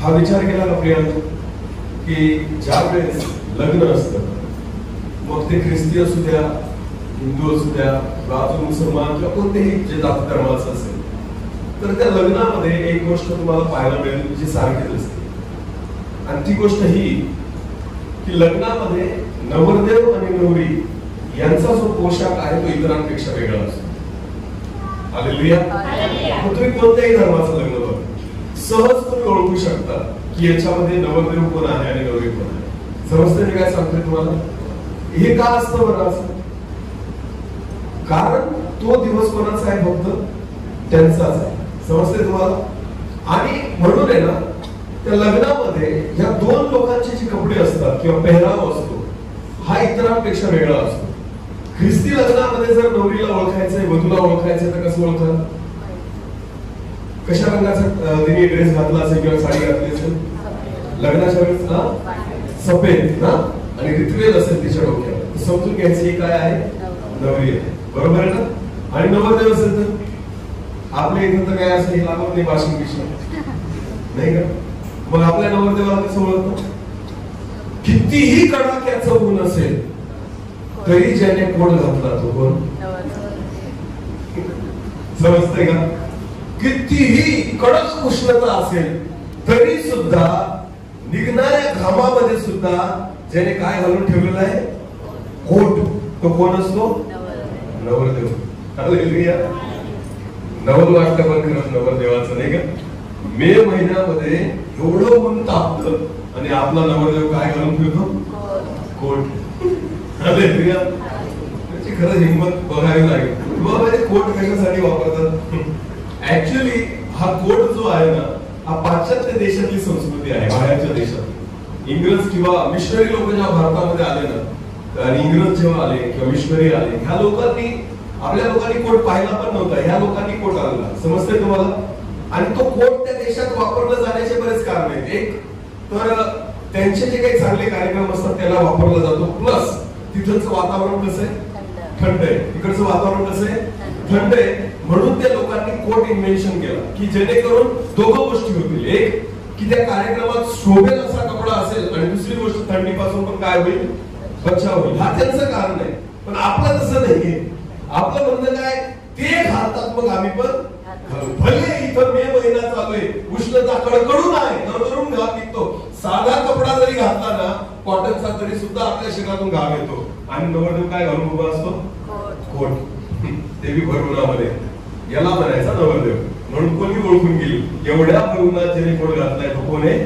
हा विचार केला का प्रियांनो की ज्या वेळेस लग्न असतं, मग ते ख्रिस्ती असू द्या, हिंदू असू द्या, राजू मुसलमान किंवा कोणतेही जे जात धर्माचं असेल, तर त्या लग्नामध्ये एक गोष्ट तुम्हाला पाहायला मिळेल जी सारखीच असते, आणि ती गोष्ट ही की लग्नामध्ये नवरदेव आणि नवरी यांचा जो पोशाख आहे तो इतरांपेक्षा वेगळा असतो. हालेलुया. तुम्ही कोणत्याही धर्माचं लग्न बघा, सहज तुम्ही ओळखू शकता की याच्यामध्ये नवरदेव कोण आहे आणि नवरी कोण आहे. समजते मी काय सांगतोय तुम्हाला? हे का असतं बरं असं? कारण तो दिवस कोणाचा आहे? फक्त त्यांचाच आहे. समजते तुम्हाला? आणि म्हणून आहे ना, त्या लग्नामध्ये या दोन लोकांचे जे कपडे असतात किंवा पेहराव असतो हा इतरांपेक्षा वेगळा असतो. ख्रिस्ती लग्नामध्ये जर नवरीला ओळखायचंय, वधूला ओळखायचंय, तर कसं ओळखाल? कशा रंगाचा तिने ड्रेस घातला असेल किंवा साडी घातली असेल? लग्नाच्या वेळेस सफेद ना, आणि रितवेल असेल तिच्या डोक्यावर, समजून घ्यायचं ही काय आहे? नवरी आहे. बरोबर आहे ना? आणि नवरदेव असेल तर आपल्या इथं तर काय असं हे लागत नाही, वाशिंग मशीन नाही का? मग आपल्या नवरदेवाला कसं ओळखतो? कितीही कडाक्याचं ऊन असेल तरी ज्याने कोट घातला तो कोण? समजतंय का? कितीही कडक उष्णता असेल तरी सुद्धा निघणाऱ्या घामामध्ये सुद्धा ज्याने काय घालून ठेवलेलं आहे? कोट. तो कोण असतो? नवरदेव. हालेलुया. नवल वाटतं पण खरंच नवरदेवाचं नाही का? मे महिन्यामध्ये एवढं ऊन तापतं आणि आपला नवरदेव काय घालून फिरतो? कोट. हालेलुया. त्याची खरंच हिंमत बघावी लागेल. तुम्हाला कोट कशासाठी वापरतात? ऍक्च्युअली हा कोट जो आहे ना, हा पाश्चात्य देशातली संस्कृती आहे. बाहेरच्या देशात इंग्रज किंवा मिशनरी लोक जेव्हा भारतामध्ये आले ना, आणि इंग्रज जेव्हा आले किंवा मिशनरी आले, ह्या लोकांनी आपल्या लोकांनी कोट पाहिला पण नव्हता, ह्या लोकांनी कोट आणला. समजते तुम्हाला? आणि तो कोट त्या देशात वापरला जाण्याचे बरेच कारण आहेत. एक तर त्यांचे जे काही चांगले कार्यक्रम असतात त्याला वापरला जातो, प्लस तिथलंच वातावरण कसं आहे? थंड आहे. तिकडचं वातावरण कसं आहे? थंड आहे. म्हणून त्या लोकांनी कोट इन्व्हेन्शन केला की जेणेकरून दोघं गोष्टी होतील. एक की त्या कार्यक्रमात शोभेल असा कपडा असेल, आणि दुसरी गोष्ट थंडीपासून पण काय होईल? बचाव होईल. हा त्यांचं कारण आहे. पण आपलं तसं नाहीये. आपलं म्हणणं काय? ते घालतात मग आम्ही पण घालू. भले इथं मे महिना चालू आहे, उष्णता कडकडून आहे, नरनरून घाम निघतो, साधा कपडा जरी घातला ना कॉटनचा तरी सुद्धा आपल्या शरीरातून घाम येतो. आणि नवरदेव काय घालून उभा असतो? कोट. देवी भरउनामध्ये याला म्हणायचा नवरदेव. म्हणून कोणी ओळखून गेली एवढ्या भरउनात ज्याने कोट घातलाय तो कोण आहे?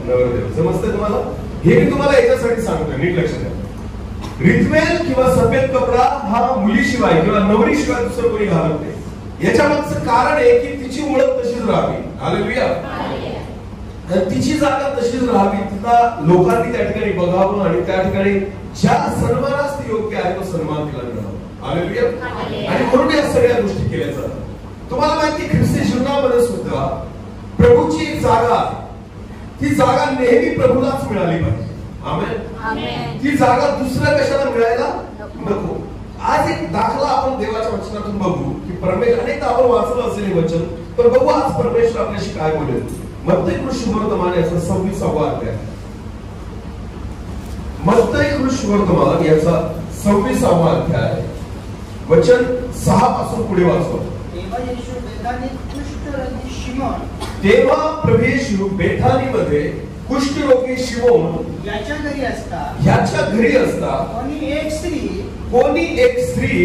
नवरदेव. समजतंय तुम्हाला? हे मी तुम्हाला याच्यासाठी सांगतोय, नीट लक्षात द्या. रितवेल किंवा सफेद कपडा हा मुलीशिवाय किंवा नवरीशिवाय दुसरं कोणी घालत नाही. याच्या मागचं कारण आहे की तिची ओळख तशीच राहावी. हालेलुया. तिची जागा तशीच राहावी, तिला लोकांनी त्या ठिकाणी बघावं आणि त्या ठिकाणी ज्या सन्मानास ती योग्य आहे तो सन्मान तिला मिळावा. हालेलुया. आणि म्हणून या सगळ्या गोष्टी केल्या जातात. तुम्हाला माहिती, ख्रिस्ती जीवनामध्ये सुद्धा प्रभूची एक जागा, ती जागा नेहमी प्रभूलाच मिळाली पाहिजे. आमेन. ती जागा दुसऱ्या कशाला मिळायला नको. आज एक दाखला आपण देवाच्या वचनातून बघू की परमेश्वर, अनेकदा आपण वाचलं असेल हे वचन, पण बघू आज परमेश्वर आपल्याशी काय बोलेल. मत्तई शुभवर्तमान याचा 26वा अध्याय. मत्तई शुभवर्तमान याचा 26वा अध्याय, वचन 6 पासून पुढे वाचतो. तेव्हा प्रभू येशू बेथानीमध्ये कुष्ठरोगी शिमोन याच्या घरी असता कोणी एक स्त्री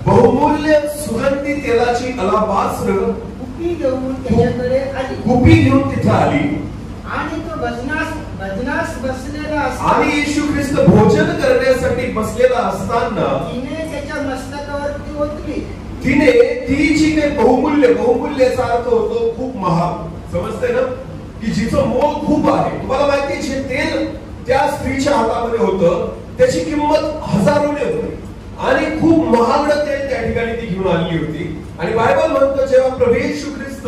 बहुमूल्य सुगंधी तेलाची अलाबास्त्र कुपी घेऊन तिथे आली. आणि तो भजनास बसलेला आणि येशू ख्रिस्त भोजन करण्यासाठी बसलेला असताना तिने त्याच्या मस्तकावरती ओतली. तिने ती जी काही बहुमूल्याचा अर्थ होतो खूप महाग. समजते ना? की जिचं मोल खूप आहे. तुम्हाला माहिती, जे तेल त्या स्त्रीच्या हातामध्ये होतं त्याची किंमत हजारोने होती आणि खूप महागडं तेल त्या ठिकाणी ती घेऊन आली होती. आणि बायबल म्हणतो जेव्हा प्रभू येशू ख्रिस्त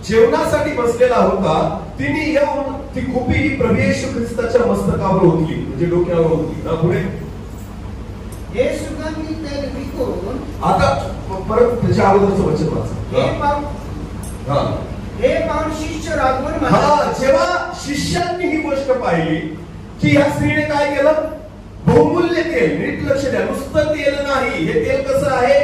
जेवणासाठी बसलेला होता, तिने येऊन ती कुपी प्रभू येशू ख्रिस्ताच्या मस्तकावर ओतली, म्हणजे डोक्यावर ओतली. ना पुढे हे सुगंधी तेल विकून, आता परत त्याच्या अगोदरचं वचन वाचा. हा, हे पाहून शिष्य रागवून म्हणाले, हा, जेव्हा शिष्यांनी ही गोष्ट पाहिली की ह्या स्त्रीने काय केलं, बहुमूल्य तेल, नीट लक्ष द्या, नुसतं तेल नाही, हे तेल कसं आहे,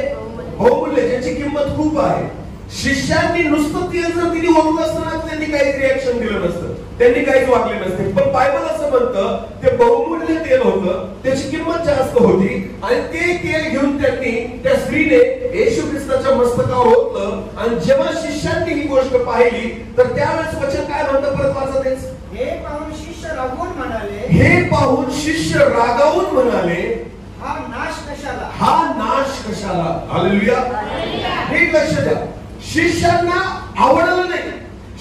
बहुमूल्य, ज्याची किंमत खूप आहे. शिष्यांनी नुसतं तेल जर तिने ओढलं असतं ना, त्यांनी काहीच रिएक्शन दिलं नसतं, त्यांनी काहीच वागले नसते. पण बायबल असं म्हणतं ते बहुमूल्य तेल होतं, त्याची किंमत जास्त होती, आणि ते तेल घेऊन त्यांनी त्या स्त्रीने येशू ख्रिस्ताच्या मस्तकावर ओतलं. आणि जेव्हा शिष्यांनी ही गोष्ट पाहिली तर त्यावेळेस वचन काय म्हणतं, परत वाचा तेच. हे पाहून शिष्य रागवून म्हणाले, हे पाहून शिष्य रागावून म्हणाले, हा नाश कशाला, हा नाश कशाला. हालेलुया. नीट लक्ष द्या, शिष्यांना आवडलं नाही,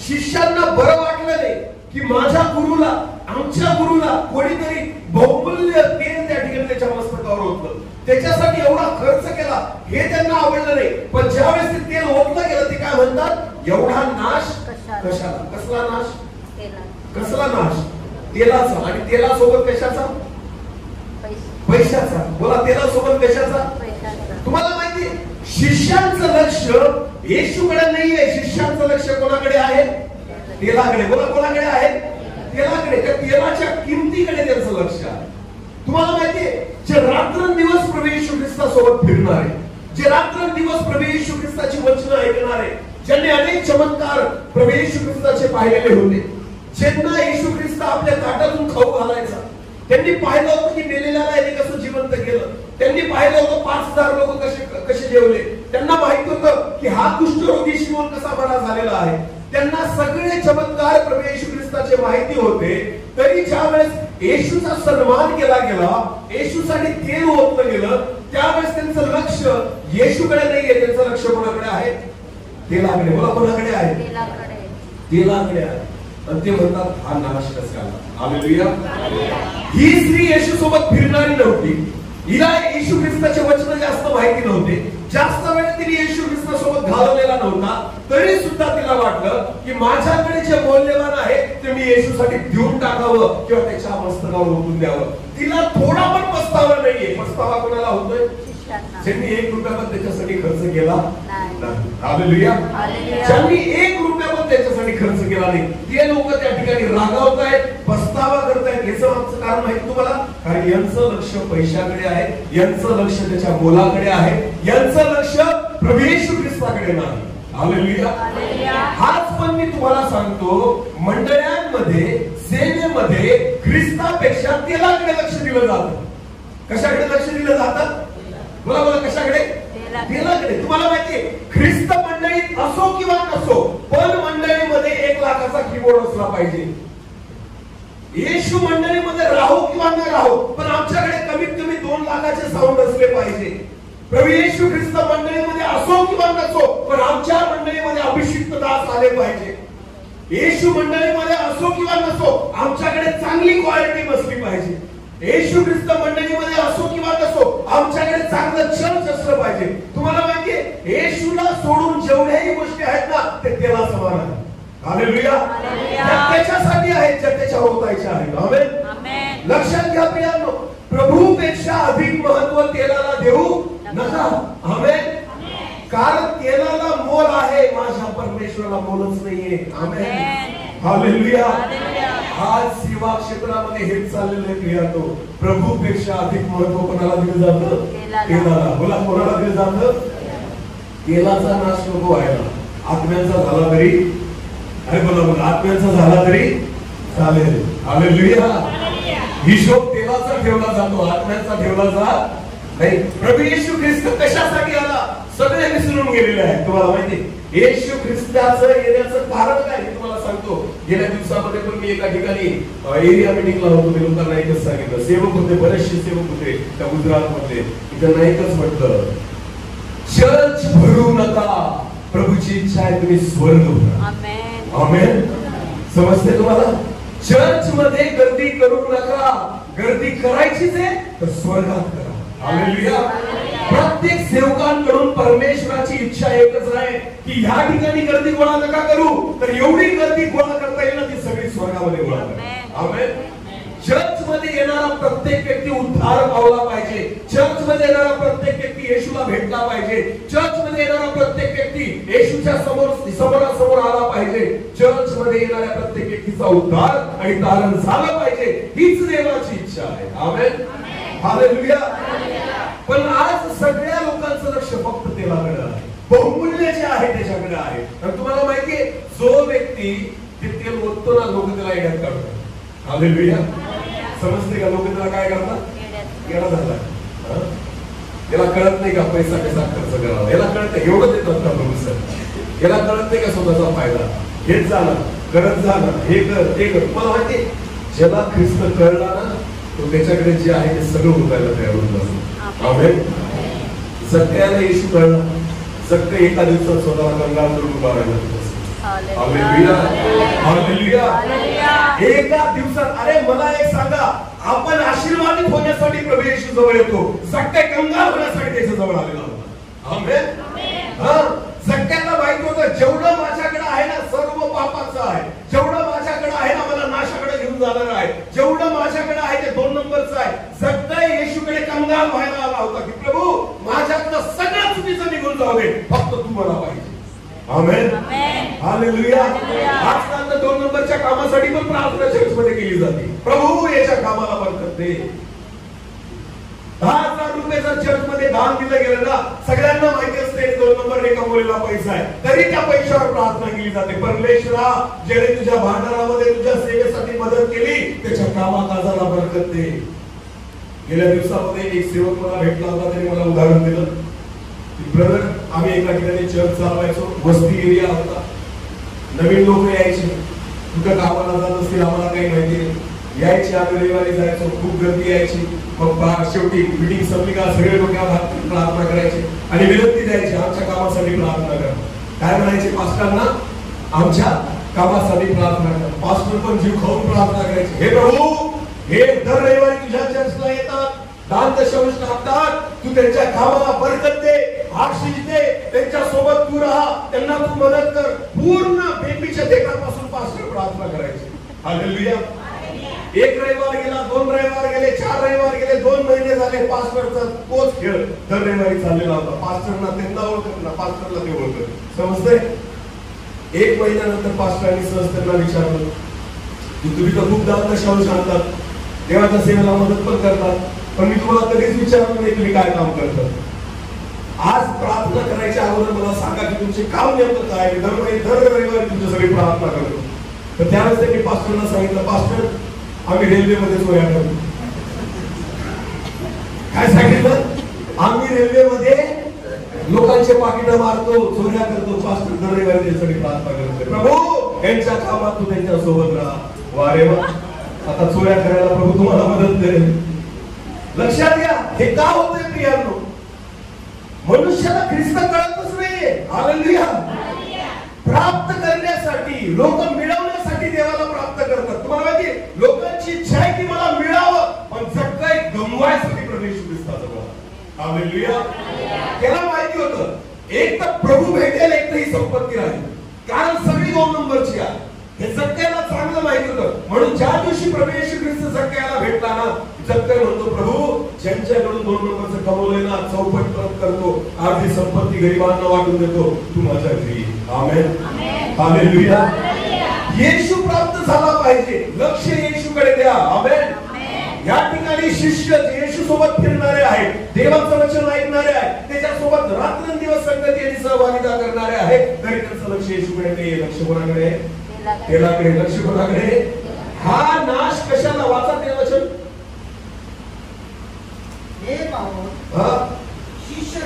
शिष्यांना बरं वाटलं नाही की माझ्या गुरुला, आमच्या गुरुला कोणीतरी बहुमूल्य तेल त्या ठिकाणी त्याच्या मस्तकावर ओतलं, त्याच्यासाठी एवढा खर्च केला, हे त्यांना आवडलं नाही. पण ज्यावेळेस ते तेल ओतलं गेलं, ते काय म्हणतात, एवढा नाश कशाला. कसला नाश, कसला नाश, तेलाचा. आणि तेलासोबत कशाचा, पैशाचा. बोला, तेलासोबत कशाचा. तुम्हाला माहिती, शिष्यांचं लक्ष येशूकडे नाहीये, शिष्यांचं लक्ष कोणाकडे आहे, तेलाकडे. बोला, कोणाकडे आहे, तेलाकडे. त्या तेलाच्या किमतीकडे त्यांचं लक्ष आहे. तुम्हाला माहितीये, जे रात्रंदिवस प्रभू येशू ख्रिस्तासोबत फिरणारे, जे रात्रंदिवस प्रभू येशू ख्रिस्ताची वचनं ऐकणारे, ज्यांनी अनेक चमत्कार प्रभू येशू ख्रिस्ताचे पाहिलेले होते, ज्यांना येशू ख्रिस्त आपल्या ताटातून खाऊ घालायचा, त्यांनी पाहिलं होतं की मेलेल्याला याने कसं जिवंत केलं, त्यांनी पाहिलं होतं 5000 लोक कसे जेवले, त्यांना माहित होतं की हा कुष्ठरोगी शिवून कसा बरा झालेला आहे. त्यांना सगळे चमत्कार प्रभू येशू ख्रिस्ताचे माहिती होते. तरी ज्या वेळेस येशूचा सन्मान केला गेला, येशूसाठी तेल ओतलं गेलं, त्यावेळेस त्यांचं लक्ष येशूकडे नाहीये, त्यांचं लक्ष कोणाकडे आहे, तेलाकडे. बोला, कोणाकडे आहे, तेलाकडे आहे. आणि ते म्हणतात, हा नाश कशाला. हालेलुया. ही स्त्री येशू सोबत फिरणारी नव्हती, हिला येशू ख्रिस्ताचे वचन जास्त माहिती नव्हते, जास्त वेळ तिने येशू ख्रिस्तासोबत घालवलेला नव्हता. तरी सुद्धा तिला वाटलं की माझ्याकडे जे मौल्यवान आहे ते मी येशूसाठी देऊन टाकावं किंवा त्याच्या मस्तकावर ओतून द्यावं. तिला थोडा पण पस्तावा नाहीये. पस्तावा कोणाला होतोय, ज्यांनी 1 रुपया पण त्याच्यासाठी खर्च केला नाही. हालेलुया. ज्यांनी 1 रुपया पण त्याच्यासाठी खर्च केला नाही, ते लोक त्या ठिकाणी रागावतायत, पस्तावा करतायत. याचं आमचं कारण माहिती तुम्हाला, कारण यांचं लक्ष पैशाकडे आहे, यांचं लक्ष त्याच्या मोलाकडे आहे, यांचं लक्ष प्रभू येशू ख्रिस्ताकडे नाही. हालेलुया. हाच पण मी तुम्हाला सांगतो, मंडळांमध्ये, सेवेमध्ये ख्रिस्तापेक्षा तेलाकडे लक्ष दिलं जातं. कशाकडे लक्ष दिलं जातं, बोला बोला, कशाकडे, तेलाकडे. तुम्हाला माहितीये, ख्रिस्त मंडळीत असो किंवा नसो, पण मंडळीमध्ये 1 लाखाचा कीबोर्ड असला पाहिजे. येशू मंडळीमध्ये राहू किंवा न राहू, पण आमच्याकडे कमीत कमी 2 लाखाचे साऊंड असले पाहिजे. प्रभू येशू ख्रिस्त मंडळीमध्ये असो किंवा नसो, पण आमच्या मंडळीमध्ये अभिषिक्त दास आले पाहिजे. येशू मंडळीमध्ये असो किंवा नसो, आमच्याकडे चांगली क्वालिटी बसली पाहिजे. येशू ख्रिस्त मंडळीमध्ये असो किंवा नसो, आमच्याकडे चांगलं चर्च असलं पाहिजे. तुम्हाला माहितीये, येशूला सोडून जेवढ्याही गोष्टी आहेत ना, ते तेला समान आहे. हालेलुया. त्याच्यासाठी आहेत, ज्या त्याच्या होतायच्या आहेत. आमेन. लक्षात घ्या प्रियांनो, प्रभूपेक्षा अधिक महत्व तेलाला देऊ नका. आमेन. कारण तेलाला मोल आहे, माझ्या परमेश्वराला मोलच नाहीये. आमेन. हालेलुया. आज सेवा क्षेत्रामध्ये हेच चाललेलं आहे प्रियांनो, प्रभूपेक्षा अधिक महत्व कोणाला दिलं जातं, तेलाला. बोला, कोणाला दिलं जातं, तेलाचा नाश नको व्हायला. आत्म्यांचा झाला तरी, अरे बोला बोला, आत्म्यांचा झाला तरी चालेल. हालेलुया. हिशोब तेलाचा ठेवला जातो, आत्म्यांचा ठेवला जात नाही. प्रभू येशू ख्रिस्त कशासाठी आला, सगळे विसरून गेलेले आहे. तुम्हाला माहिती, येशू ख्रिस्ताचं येण्याचं कारण काय हे तुम्हाला सांगतो. गेल्या दिवसामध्ये पण मी एका ठिकाणी एरिया मीटिंगला होतो. मी लोकांना एकच सांगितलं, सेवक होते, बरेचसे सेवक होते त्या गुजरातमध्ये. त्यांना एकच म्हटलं, चर्च भरू नका, प्रभूची इच्छा आहे तुम्ही स्वर्ग भरा. आमेन. समजते तुम्हाला, चर्च मध्ये गर्दी करू नका, गर्दी करायचीच आहे तर स्वर्गात करा. हालेलुया. प्रत्येक सेवकांकडून परमेश्वराची इच्छा एकच आहे की ह्या ठिकाणी गर्दी गोळा नका करू, तर एवढी गर्दी गोळा करता येईल ना, ती सगळी स्वर्गामध्ये गोळा करा. आमेन. चर्च मध्ये येणारा प्रत्येक व्यक्ती उद्धार पावला पाहिजे. चर्च मध्ये येणारा प्रत्येक व्यक्ती येशूला भेटला पाहिजे. चर्च मध्ये येणारा प्रत्येक व्यक्ती येशूच्या समोरासमोर येशूचा उद्धार आणि तारण झालं पाहिजे, हीच देवाची इच्छा आहे. Amen, hallelujah. पण आज सगळ्या लोकांचं लक्ष फक्त तेलाकडे आहे, बहुमूल्य जे आहे त्याच्याकडे आहे. आणि तुम्हाला माहितीये, जो व्यक्ती ते तेल ओततो ना, लोक त्याला येड्यात काढतात. हालेलुया. समजते का? लोक त्याला काय करतात? येडा झाला. याला कळत नाही का पैसा कसा खर्च करावा, याला कळत नाही एवढं देतात का प्रभू सर, याला कळत नाही का स्वतःचा फायदा, हेच झालं करत झालं, हे कर ते कर. मला माहिती, ज्याला ख्रिस्त कळला ना, तो त्याच्याकडे जे आहे ते सगळं उठायला तयार होऊन जातो. आमेन. सगळ्याला येशू कळला, सगळे एका दिवसात स्वतःला कंगाल करून उभा राहिला. Hallelujah, hallelujah. एका दिवसात. अरे मला एक सांगा, आपण आशीर्वादित होण्यासाठी प्रभू येशू जवळ येतो, सगळे कंगाल होण्यासाठी त्याच्या जवळ आलेला होता. आमेन. हा, सगळ्यांना माहित होतं जेवढं माझ्याकडे आहे ना सर्व पापाचं आहे, जेवढं माझ्याकडे आहे ना मला नाशाकडे घेऊन जाणार आहे, जेवढं माझ्याकडे आहे ते 2 नंबरचं आहे. सगळं येशूकडे कंगाल व्हायला आला होता की प्रभू माझ्याकडे सगळं चुकीचं निघून जाऊ दे, फक्त तू मला पाहिजे. आमेन, हालेलुया. आजकाल तर 2 नंबरच्या कामासाठी पण प्रार्थना चर्च मध्ये केली जाते. प्रभू याच्या कामाला बरकत दे. 10,000 रुपये जर चर्च मध्ये दान दिलं गेलं ना, सगळ्यांना माहिती असते 2 नंबरने कमवलेला पैसा आहे, तरी त्या पैशावर प्रार्थना केली जाते. परमेश्वरा, ज्याने तुझ्या भांडारामध्ये तुझ्या सेवेसाठी मदत केली त्याच्या कामाकाजाला बरकत दे. गेल्या दिवसामध्ये एक सेवक मला भेटला होता, त्याने मला उदाहरण दिलं. ब्रदर, आम्ही एका ठिकाणी चर्च चालवायचो, वस्ती एरिया होता, नवीन लोक यायचे, कुठं कामाला जात असतील आम्हाला काही माहिती नाही, यायचे, आम्ही रविवारी जायचो, खूप गर्दी यायची. मग शेवटी मीटिंग संपली का सगळे लोक प्रार्थना करायचे आणि विनंती द्यायची, आमच्या कामासाठी प्रार्थना करा. काय म्हणायचे पास्टरांना? आमच्या कामासाठी प्रार्थना करा. पास्टर पण जीव खाऊन प्रार्थना करायचे, हे प्रभू, हे दर रविवारी तुझ्या चर्चला येतात, दान दशंश टाकतात, तू त्यांच्या कामाला बरकत दे, आशीष दे, त्यांच्या सोबत तू राहा, त्यांना तू मदत कर. पूर्ण बेबीच्या देखापासून पास्टर प्रार्थना करायची. हालेलुया. 1 रविवार गेला, 2 रविवार गेले, 4 रविवार गेले, 2 महिने झाले, पास्टरचा तोच खेळ दर रविवारी चाललेला होता. पास्टरना त्यांना ओळखत ना, पास्टरला ते ओळखत. समजतंय? 1 महिन्यानंतर पास्टरांनी सहज त्यांना विचारलं, तुम्ही तर खूप दान दशंश आणतात, देवाच्या सेवेला मदत पण करतात, पण मी तुम्हाला कधीच विचारलं नाही तुम्ही काय काम करतात. आज प्रार्थना करायच्या अगोदर मला सांगा की तुमचे काम नेमकं काय. दर रविवारी तुमच्यासाठी प्रार्थना करतो. तर त्यावेळेस त्यांनी पास्टरला सांगितलं, पास्टर, आम्ही रेल्वेमध्ये चोऱ्या करतो. काय सांगितलं? आम्ही रेल्वेमध्ये लोकांचे पाकिटं मारतो, चोऱ्या करतो. पास्टर दर रविवारी त्याच्यासाठी प्रार्थना करतो. प्रभू यांच्या कामात तू त्यांच्या सोबत राहा. वा रे वा. आता चोऱ्या करायला प्रभू तुम्हाला मदत करेल. लक्षात घ्या, हे का होतंय प्रियांनो? मनुष्याला ख्रिस्त कळतच नाहीये. हालेलुया. प्राप्त करण्यासाठी, लोक मिळवण्यासाठी देवाला प्राप्त करतात. तुम्हाला माहिती, लोकांची इच्छा आहे की मला मिळावं, पण सगळं गमवायसाठी प्रभू येशू ख्रिस्ताचा. हालेलुया. त्याला माहिती होतं, एक तर प्रभू भेटेल, एक तर ही संपत्ती राहील, कारण सगळी 2 नंबरची आहे. हे सगळ्यांना चांगलं माहिती होतं. म्हणून ज्या दिवशी प्रभू येशू ख्रिस्त सगळ्याला भेटला ना, सगळे म्हणतो, प्रभू ज्यांच्याकडून 2 नंबरचं कमवलंय ना, चौपट परत करतो, अर्धी संपत्ती गरिबांना वाटून देतो, तू माझ्या घरी. आमेन, हालेलुया. येशू प्राप्त झाला पाहिजे, लक्ष येशूकडे द्या. आमेन. या ठिकाणी शिष्य येशू सोबत फिरणारे आहेत, देवाचं वचन ऐकणारे आहेत, त्याच्यासोबत रात्रंदिवस संगती आणि सहभागिता करणारे आहेत, तरी त्यांचं लक्ष येशूकडे नाही. लक्ष कोणाकडे? तेलाकडे. लक्ष कोणाकडे? हा नाश कशाला? वाचा ते वचन. हे पाहून शिष्य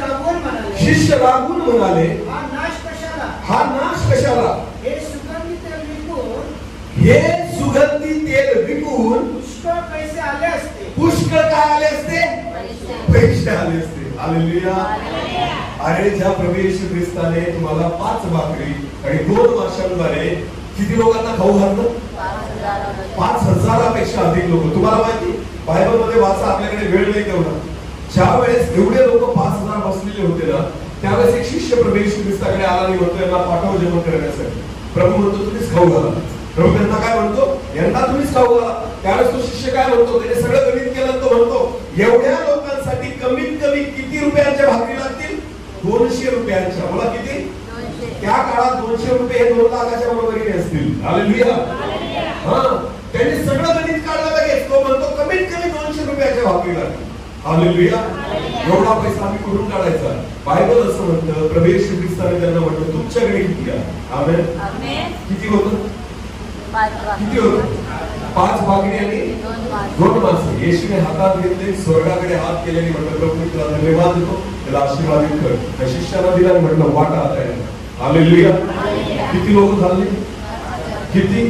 रागून म्हणाले, हा नाश कशाला? हा नाश कशाला? हे सुगंधी तेल विकून, हे सुगंधी तेल विकून पुष्कळ पैसे आले असते. पुष्कळ काय आले असते? पैसे आले असते. हालेलुया. अरे ज्या प्रभू येशू ख्रिस्ताने तुम्हाला 5 भाकरी आणि 2 माशांद्वारे किती लोकांना खाऊ घातलं? 5,000पेक्षा अधिक लोक. तुम्हाला माहिती, बायबल मध्ये वाचा, आपल्याकडे वेळ नाही तेवढा. ज्या वेळेस एवढे लोक 5,000 बसलेले होते ना, त्यावेळेस एक शिष्य प्रभू येशू ख्रिस्ताकडे आला आणि म्हणतो, यांना पाठव जेवण करण्यासाठी. प्रभू म्हणतो, तुम्हीच खाऊ घाला. प्रभू त्यांना काय म्हणतो? यांना तुम्हीच खाऊ घाला. त्यावेळेस तो शिष्य काय म्हणतो? त्याने सगळं गणित केलं. तो म्हणतो, एवढ्या लोकांसाठी कमीत कमी किती रुपयांच्या भाकरी लागतील? 200 रुपयांच्या. बोला किती? त्या काळात 200 रुपये हे 2 लाखाच्या बरोबरीने असतील. हालेलुया. त्यांनी सगळं गणित काढलं लगेच. तो म्हणतो कमीत कमी 200 रुपयाच्या भाकरीला. हालेलुया. एवढा पैसा आम्ही कुठून काढायचा? बायबल असं म्हणतं, प्रभू येशू ख्रिस्ताने त्यांना म्हटलं तुमच्याकडे किती आहे? आमेन. किती होतं? किती होतं? 5 भाकरी आणि 2 मासे. येशूने हातात घेतले, स्वर्गाकडे हात केले आणि म्हटलं प्रभू तुला धन्यवाद देतो, त्याला आशीर्वादित कर. त्या शिष्याला दिला आणि म्हटलं वाटा आता. हालेलुया. किती लोक झाले? किती?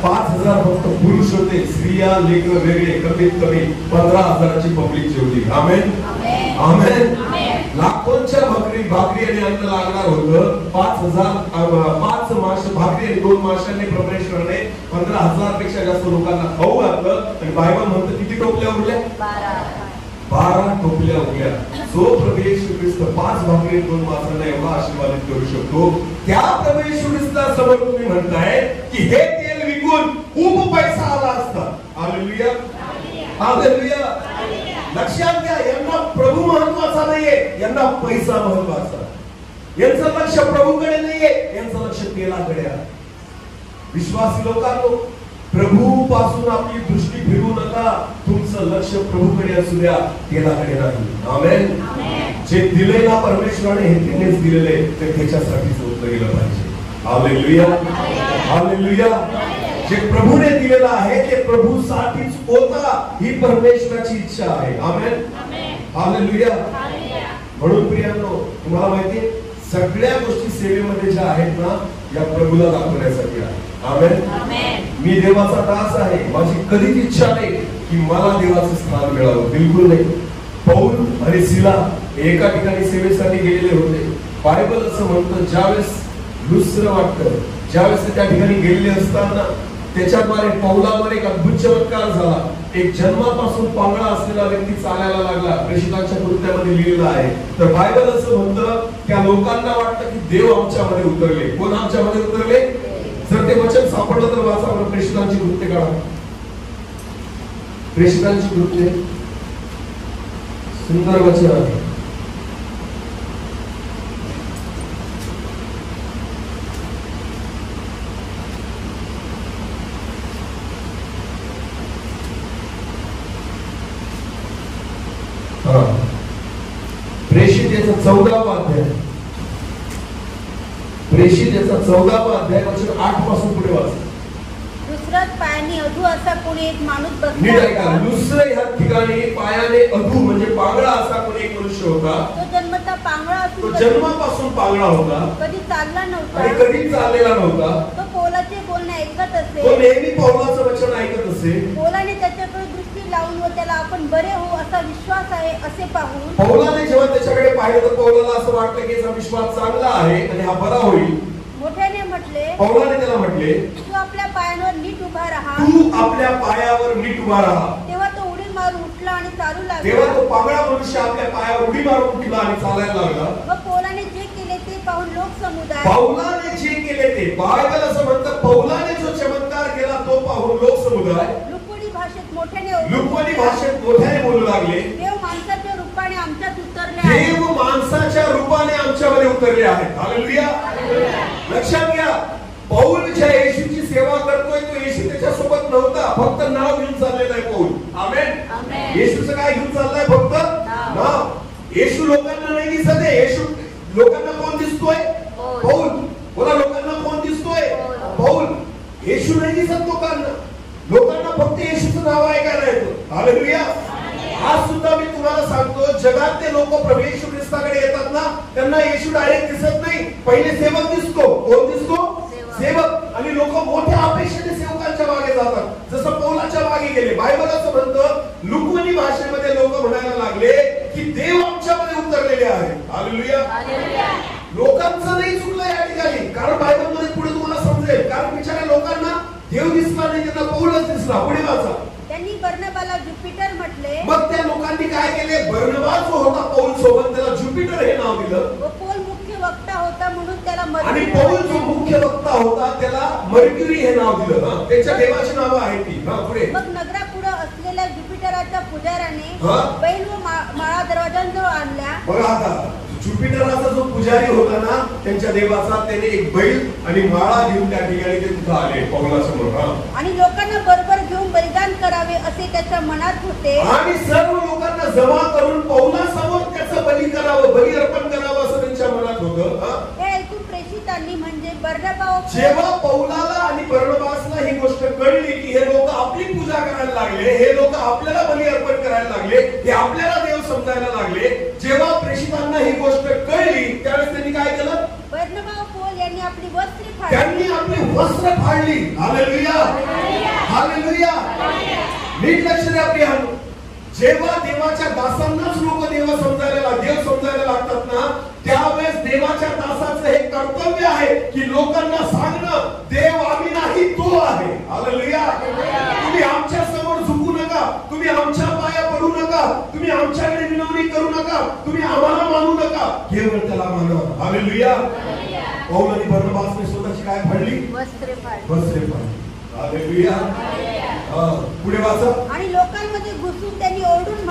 5000 फक्त पुरुष होते. स्त्रिया लेकर वेगळे. कमीत कमी 15000ची पब्लिक जेवली. आमेन. आमेन. लाखोंच्या भाकरी आणि अन्न लागणार होतं. 5 मासे भाकरी आणि 2 माशांनी परमेश्वराने 15000 पेक्षा जास्त लोकांना खाऊ घातलं. आणि बायबल म्हणतं किती टोपल्या उरल्या? 12 टोपल्या उरल्या. जो प्रभू येशू ख्रिस्त 5 भाकरी 2 माशांना एवढा आशीर्वादित करू शकतो, त्या प्रभू येशू ख्रिस्तासमोर तुम्ही म्हणताय की हे तेल विकून खूप पैसा आला असता. हालेलुया. हालेलुया. लक्षात घ्या, यांना प्रभू महत्वाचा नाहीये, यांना पैसा महत्वाचा. यांचं लक्ष प्रभूकडे नाहीये, यांचं लक्ष तेलाकडे आहे. विश्वासी लोकांनो, प्रभू पासून आपली दृष्टी फिरवू नका. तुमचं लक्ष प्रभूकडे असू द्या, तेलाकडे नाही. आमेन. जे दिले ना परमेश्वराने हे त्यानेच दिलेले, ते त्याच्यासाठीच होतं गेलं पाहिजे. हालेलुया. हालेलुया. जे प्रभूने दिलेलं आहे ते प्रभूसाठीच होता, ही परमेश्वराची इच्छा आहे. आमेन. हालेलुया. म्हणून प्रियांनो, तुम्हाला माहितीये सगळ्या गोष्टी सेवेमध्ये ज्या आहेत ना, या प्रभूला दाखवण्यासाठी आहे. आमेन. मी देवाचा दास आहे. माझी कधीच इच्छा नाही की मला देवाचं स्थान मिळावं. बिलकुल नाही. पौल आणि सिला एका ठिकाणी सेवेसाठी गेलेले होते. बायबल असं म्हणतं ज्यावेळेस लुस्त्र वाटतं, ज्यावेळेस त्या ठिकाणी गेलेले असताना त्याच्याद्वारे पौलावर एक अद्भुत चमत्कार झाला. एक जन्मापासून पांगळा असलेला व्यक्ती चालायला लागला. प्रेषितांच्या कृत्यामध्ये लिहिलेलं आहे. तर बायबल असं म्हणतं त्या लोकांना वाटतं की देव आमच्यामध्ये उतरले. कोण आमच्यामध्ये उतरले? जर ते वचन सापडलं तर वाचा बरं. प्रेषितांची कृत्य काढा. प्रेषितांची कृत्य सुंदर वचन आहे. प्रेषित याचा 14वा अध्याय. प्रेषित याचा 14वा अध्याय वचन 8 पासून पुढे वाचा. लुस्त्रात पायाने अधू असा कोणी एक माणूस नीट ऐका. लुस्त्र ह्या ठिकाणी पायाने अधू म्हणजे पांगळा असा कोणी एक मनुष्य होता. तो जन्मता पांगळा असून तो जन्मापासून पांगळा होता. कधी चालला नव्हता आणि कधी चाललेला नव्हता. तो पौलाचे बोलणे ऐकत असे. तो नेहमी पौलाचं वचन ऐकत असे. पौलाने त्याच्याकडे दृष्टी लावून व त्याला आपण बरे होऊ असा विश्वास आहे असे पाहून, पौलाने जेव्हा त्याच्याकडे पाहिलं तर पौलाला असं वाटलं की याचा विश्वास चांगला आहे आणि हा बरा होईल. मोठ्याने म्हटले, पौलाने त्याला म्हटले तू आपल्या पायांवर नीट उभा राहा. तू आपल्या पायावर नीट उभा राहा. तेव्हा तो उडी मारून उठला आणि चालू लागला. तेव्हा तो पांगळा मनुष्य आपल्या पायावर उडी मारून उठला आणि चालायला लागला. व पौलाने जे केले ते पाहून लोक समुदाय, पौलाने जे केले ते, बायबल असं म्हणतं पौलाने जो चमत्कार केला तो पाहून लोक समुदाय लुकवडी भाषेत मोठ्याने बोलू लागले. देव माणसाच्या रूपाने आमच्यात उतरले आहे. देव माणसाच्या रूपाने आमच्यामध्ये उतरले आहेत. हालेलुया. लक्षात घ्या, पौल ज्या येशूची सेवा करतोय तो येशू त्याच्यासोबत नव्हता, फक्त नाव घेऊन चाललेला आहे पौल. आमेन. येशूचं काय घेऊन चाललाय? फक्त नाव. येशू लोकांना नाही दिसत आहे. येशू लोकांना कोण दिसतोय? पौल. बोला, लोकांना कोण दिसतोय? पौल. येशू नाही दिसत लोकांना. लोकांना फक्त येशूचं नाव ऐकायला येतं. हालेलुया. आज सुद्धा मी तुम्हाला सांगतो, जगातले लोक प्रभू येशू ख्रिस्ताकडे येतात ना, त्यांना येशू डायरेक्ट दिसत नाही. पहिले सेवक दिसतो. कोण दिसतो? सेवक. आणि लोक मोठ्या अपेक्षेने सेवकांच्या मागे जातात, जसं पौलाच्या मागे गेले. बायबल असं म्हणतं लुकवणी भाषेमध्ये लोक म्हणायला लागले की देव आमच्यामध्ये उतरलेले आहे. हालेलुया. लोकांचं नाही चुकलं या ठिकाणी, कारण बायबल मध्ये पुढे तुम्हाला समजेल. कारण बिचाऱ्या लोकांना देव दिसला नाही, त्यांना पौलच दिसला. पुढे वाचा. त्यांनी बर्नबाला ज्युपिटर म्हटले. मग त्या लोकांनी काय केले? बर्नबा जो होता पौल सोबत, त्याला ज्युपिटर हे नाव दिलं. व पौल मुख्य वक्ता होता म्हणून त्याला आणि मर्क्युरी. पौल जो मुख्य वक्ता होता त्याला मर्क्युरी हे नाव दिलं. त्याच्या देवाची नाव आहे ती. पुढे. मग नगरापुढे असलेल्या ज्युपिटराच्या पुजाऱ्याने बैल व माळा दरवाजांजवळ आणल्या. बघा आता, ज्युपिटराचा जो पुजारी पुजारी होता ना त्यांच्या देवाचा, त्याने एक बैल आणि माळा घेऊन त्या ठिकाणी ते तिथं आले पौलासमोर. आणि लोकांना बरोबर घेऊन बलिदान करावे असे त्याच्या मनात होते. आणि सर्व लोकांना जमा करून पौलासमोर त्याचं बली करावं, बली अर्पण करावं असं त्यांच्या मनात होतं. हे ऐकून प्रेषितांनी म्हणजे बर्नबाव, जेव्हा पौलाला आणि बर्नबासला ही गोष्ट कळली की हे लोक आपली पूजा करायला लागले, हे लोक आपल्याला बली अर्पण करायला लागले, हे आपल्याला देव समजायला लागले, जेव्हा प्रेषितांना ही गोष्ट कळली त्यावेळेस त्यांनी काय केलं? बर्नबाव पौल यांनी आपली वस्त्रे फाडली. त्यांनी आपली वस्त्र फाडली. Hallelujah, hallelujah. नीट लक्ष द्या प्रियानो, जेव्हा देवाच्या दासांनाच लोक देव समजायला लागतात ना, त्यावेळेस देवाच्या दासाचं हे कर्तव्य आहे की लोकांना सांगणं देव आम्ही नाही, तो आहे. हालेलुया. तुम्ही आमच्या समोर झुकू नका, तुम्ही आमच्या पाया पडू नका, तुम्ही आमच्याकडे विनवणी करू नका, तुम्ही आम्हाला मानू नका, केवळ त्याला माना. हालेलुया. पौल आणि बर्नबासने स्वतःची काय फाडली? वस्त्रे फाडली. वस्त्रे फाडली. हालेलुया. पुढे वाचा. आणि लोकांमध्ये घुसून त्यांनी ओरडून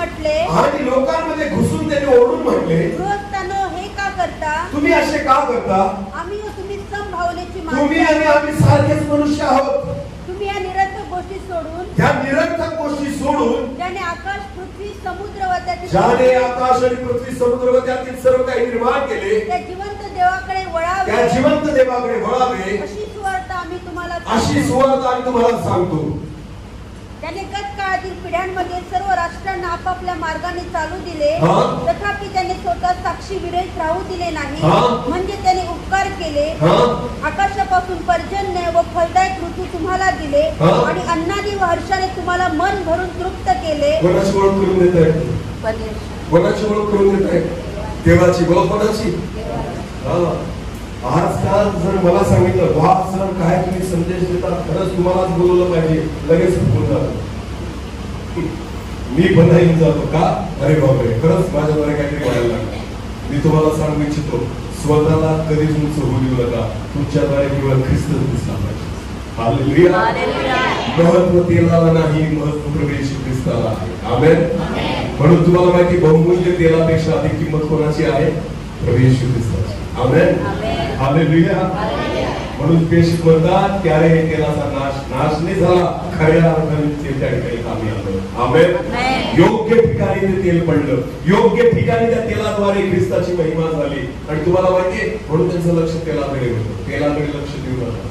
म्हटले, गृहस्थांनो, हे का करता? तुम्ही असे का करता? आम्ही व तुम्ही समभावनेची तुम्ही आणि आम्ही सारखेच मनुष्य आहोत. तुम्ही या निरर्थक गोष्टी सोडून, ह्या निरर्थक गोष्टी सोडून, ज्याने आकाश, पृथ्वी, समुद्र व त्यातील ज्याने आकाश आणि पृथ्वी, समुद्र व त्यातील सर्व काही निर्माण केले, त्या जिवंत देवाकडे वळावे, त्या जिवंत देवाकडे वळावे, अशी सुवार्ता आम्ही तुम्हाला सांगतो. त्याने गत काळातील पिढ्यांमध्ये सर्व राष्ट्रांना आपापल्या मार्गाने चालू दिले, तथापि त्याने स्वतः साक्षी विरहित राहू दिले नाही. म्हणजे त्याने उपकार केले, आकाशापासून पर्जन्य व फलदायक ऋतू तुम्हाला दिले, आणि अन्नादी व हर्षाने तुम्हाला मन भरून तृप्त केले. कोणाची ओळख करून देत आहे? कोणाची ओळख करून देत आहे? देवाची. बोला, कोणाची? आजकाल जर मला सांगितलं वा सर काय तुम्ही संदेश देतात, खरंच तुम्हालाच बोलवलं पाहिजे, लगेच बोलतात. मी पण नाही जातो का? अरे बापरे, खरंच माझ्याद्वारे काहीतरी व्हायला लागलं. मी तुम्हाला सांगू इच्छितो, स्वतःला कधीच उंच होऊ देऊ नका. तुमच्याद्वारे केवळ ख्रिस्तच दिसला पाहिजे. हालेलुया. महत्व तेलाला नाही, महत्व प्रभू येशू ख्रिस्ताला आहे. आमेन. म्हणून तुम्हाला माहिती, बहुमूल्य तेलापेक्षा अधिक किंमत कोणाची आहे? प्रभू येशू ख्रिस्ताची. आमेन. हालेलुया. म्हणून पेशक म्हणतात की अरे हे तेलाचा नाश नाही झाला, खऱ्या अर्थाने ते त्या ठिकाणी कामी आलं. आमेन. योग्य ठिकाणी ते तेल पडलं, योग्य ठिकाणी त्या तेलाद्वारे ख्रिस्ताची महिमा झाली. आणि तुम्हाला माहितीये, म्हणून त्यांचं लक्ष तेलाकडे होतं. तेलाकडे लक्ष देऊ नका.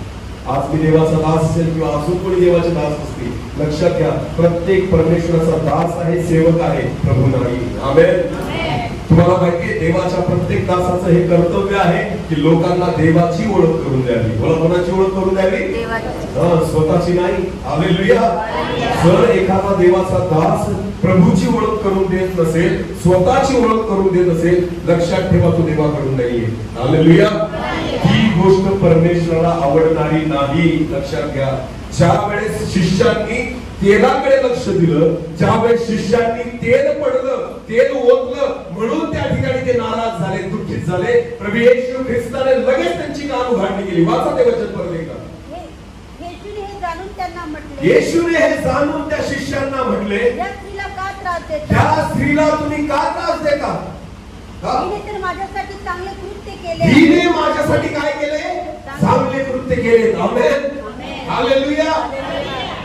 आज मी देवाचा दास असेल किंवा अजून कोणी देवाचे दास असतील, लक्षात घ्या, प्रत्येक परमेश्वराचा दास आहे, सेवक आहे, प्रभू नाही. आमेन. तुम्हाला माहितीये, देवाच्या प्रत्येक दासाचं हे कर्तव्य आहे की लोकांना देवाची ओळख करून द्यावी. मला कोणाची ओळख करून द्यावी? स्वतःची नाही. हालेलुया. जर एखादा देवाचा दास प्रभूची ओळख करून देत नसेल, स्वतःची ओळख करून देत असेल, लक्षात ठेवा, तो देवाकडून नाहीये. हालेलुया. ही गोष्ट परमेश्वराला आवडणारी नाही. लक्षात घ्या. ज्या वेळेस शिष्यांनी तेलाकडे लक्ष दिलं, ज्यावेळेस शिष्यांनी तेल पडलं, तेल ओतलं, म्हणून त्या ठिकाणी ते नाराज झाले, दुःखित झाले. प्रभू येशू ख्रिस्ताने लगेच त्यांची कान उघडणी केली. वाचा ते वचन परत एकदा. येशूने हे जाणून त्या शिष्यांना म्हटले, या स्त्रीला का त्रास देता? त्या स्त्रीला तुम्ही का त्रास देता? हिने तर माझ्यासाठी चांगले कृत्य केले. हिने माझ्यासाठी काय केले? चांगले कृत्य केले. आमेन. हालेलुया.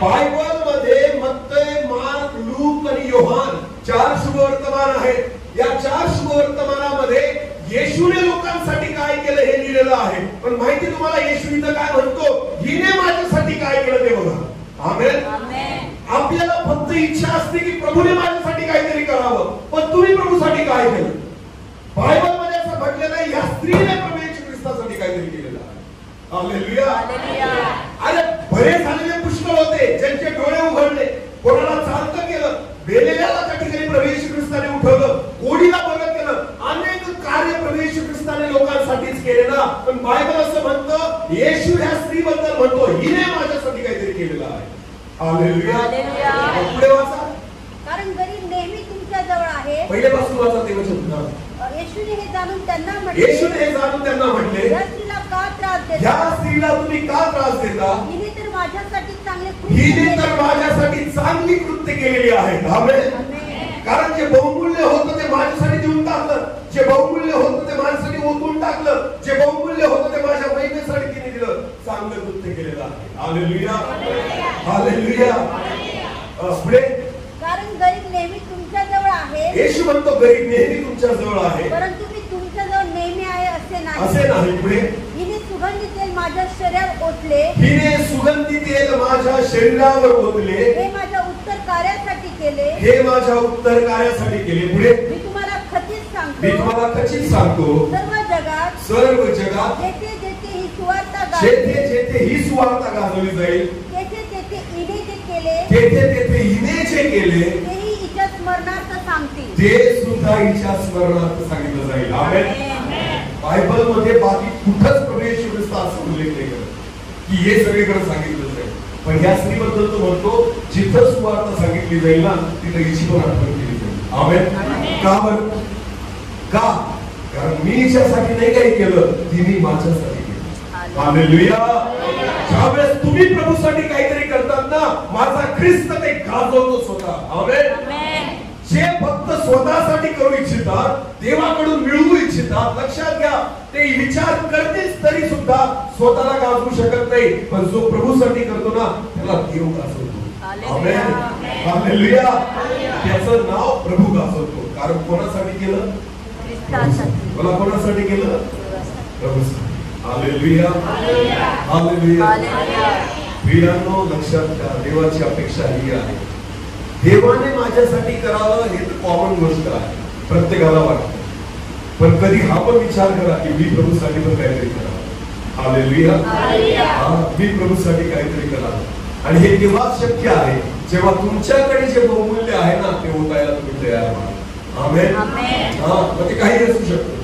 बायबल मध्ये मत्तय, मार्क, लूक आणि योहान 4 शुभवर्तमान आहेत. या 4 शुभवर्तमानामध्ये येशूने लोकांसाठी काय केलं हे लिहिलेलं आहे. पण माहिती तुम्हाला येशू इथं काय म्हणतो? हिने माझ्यासाठी काय केलं ते बघा. आमेन. आपल्याला फक्त इच्छा असते की प्रभूने माझ्यासाठी काहीतरी करावं, पण तुम्ही प्रभूसाठी काय केलं? बायबल मध्ये असं म्हटलेलं आहे, या स्त्रीने प्रभू येशू ख्रिस्तासाठी काहीतरी केलेलं आहे. हालेलुया. अरे बरे झालेले पुष्कळ होते, ज्यांचे डोळे उघडले, कोणाला चालतं केलं, बेलेल्याला त्या ठिकाणी प्रभू येशू ख्रिस्ताने उठवलं, कोडीला बरं केलं, अनेक कार्य प्रभू येशू ख्रिस्ताने लोकांसाठीच केले ना. पण बायबल असं म्हणतं, येशू ह्या स्त्रीबद्दल म्हणतो, हिने माझ्यासाठी काहीतरी केलेलं आहे. हालेलुया. पुढे वाचा. कारण गरीब नेहमी तुमच्या जवळ आहे. पहिल्यापासून वाचा ते वचन. येशूने हे जाणून त्यांना म्हटले, या स्त्रीला का त्रास देता? या स्त्रीला तुम्ही का त्रास देता? हिने तर माझ्यासाठी चांगली कृत्य केलेली आहेत. आमेन. कारण जे बहुमूल्य होतं ते माझ्यासाठी देऊन टाकलं, जे बहुमूल्य होतं ते माझ्यासाठी ओतून टाकलं. पुढे हिने सुगंधी तेल माझ्या शरीरावर ओतले, हिने सुगंधी तेल माझ्या शरीरावर ओतले, हे माझ्या उत्तर कार्यासाठी केले, हे माझ्या उत्तर कार्यासाठी केले. पुढे मी तुम्हाला खचित मी तुम्हाला खचित सांगतो, सर्व जगात जेथे जेथे ही सुवार्ता जेथे जेथे ही सुवार्ता गाजवली जाईल, तेथे तेथे हिने जे केले, तेथे तेथे हिने जे केले तेही हिच्या स्मरणार्थ सांगतील, ते सुद्धा हिच्या स्मरणार्थ सांगितलं जाईल. आमेन. बायबल मध्ये बाकी कुठंच प्रभू येशू ख्रिस्त असं उल्लेख नाही करत की हे सगळीकडे सांगितलं जाईल, पण या स्त्रीबद्दल तो म्हणतो जिथं सुवार्ता सांगितली जाईल ना तिथं हिची पण आठवण केली जाईल. आमेन. का बरं? का? कारण मी हिच्यासाठी नाही काही केलं, तिने माझ्यासाठी केलं. हालेलुया. ज्यावेळेस तुम्ही प्रभूसाठी काहीतरी करतात ना, माझा ख्रिस्त ते गाजवतोच होता. आमेन. जे फक्त स्वतःसाठी करू इच्छितात, देवाकडून मिळवू इच्छितात, लक्षात घ्या ते विचार करतेच तरी सुद्धा स्वतःला गाजवू शकत नाही, पण जो प्रभूसाठी करतो ना त्याला देव गाजवतो. आमेन. हालेलुया. त्याचं नाव प्रभू गाजवतो. कारण कोणासाठी केलं? मला कोणासाठी केलं? प्रभूसाठी. हालेलुया. हालेलुया. प्रियांनो, लक्षात घ्या देवाची अपेक्षा ही आहे, देवाने माझ्यासाठी करावं हे तर कॉमन गोष्ट आहे, प्रत्येकाला वाटतं, पण कधी हा पण विचार करा की मी प्रभूसाठी पण काहीतरी करावं. हालेलुया. मी प्रभूसाठी काहीतरी करावं. आणि हे तेव्हाच शक्य आहे जेव्हा तुमच्याकडे जे बहुमूल्य आहे ना ते ओतायला तुम्ही तयार व्हा. आमेन. मग ते काही असू शकतं,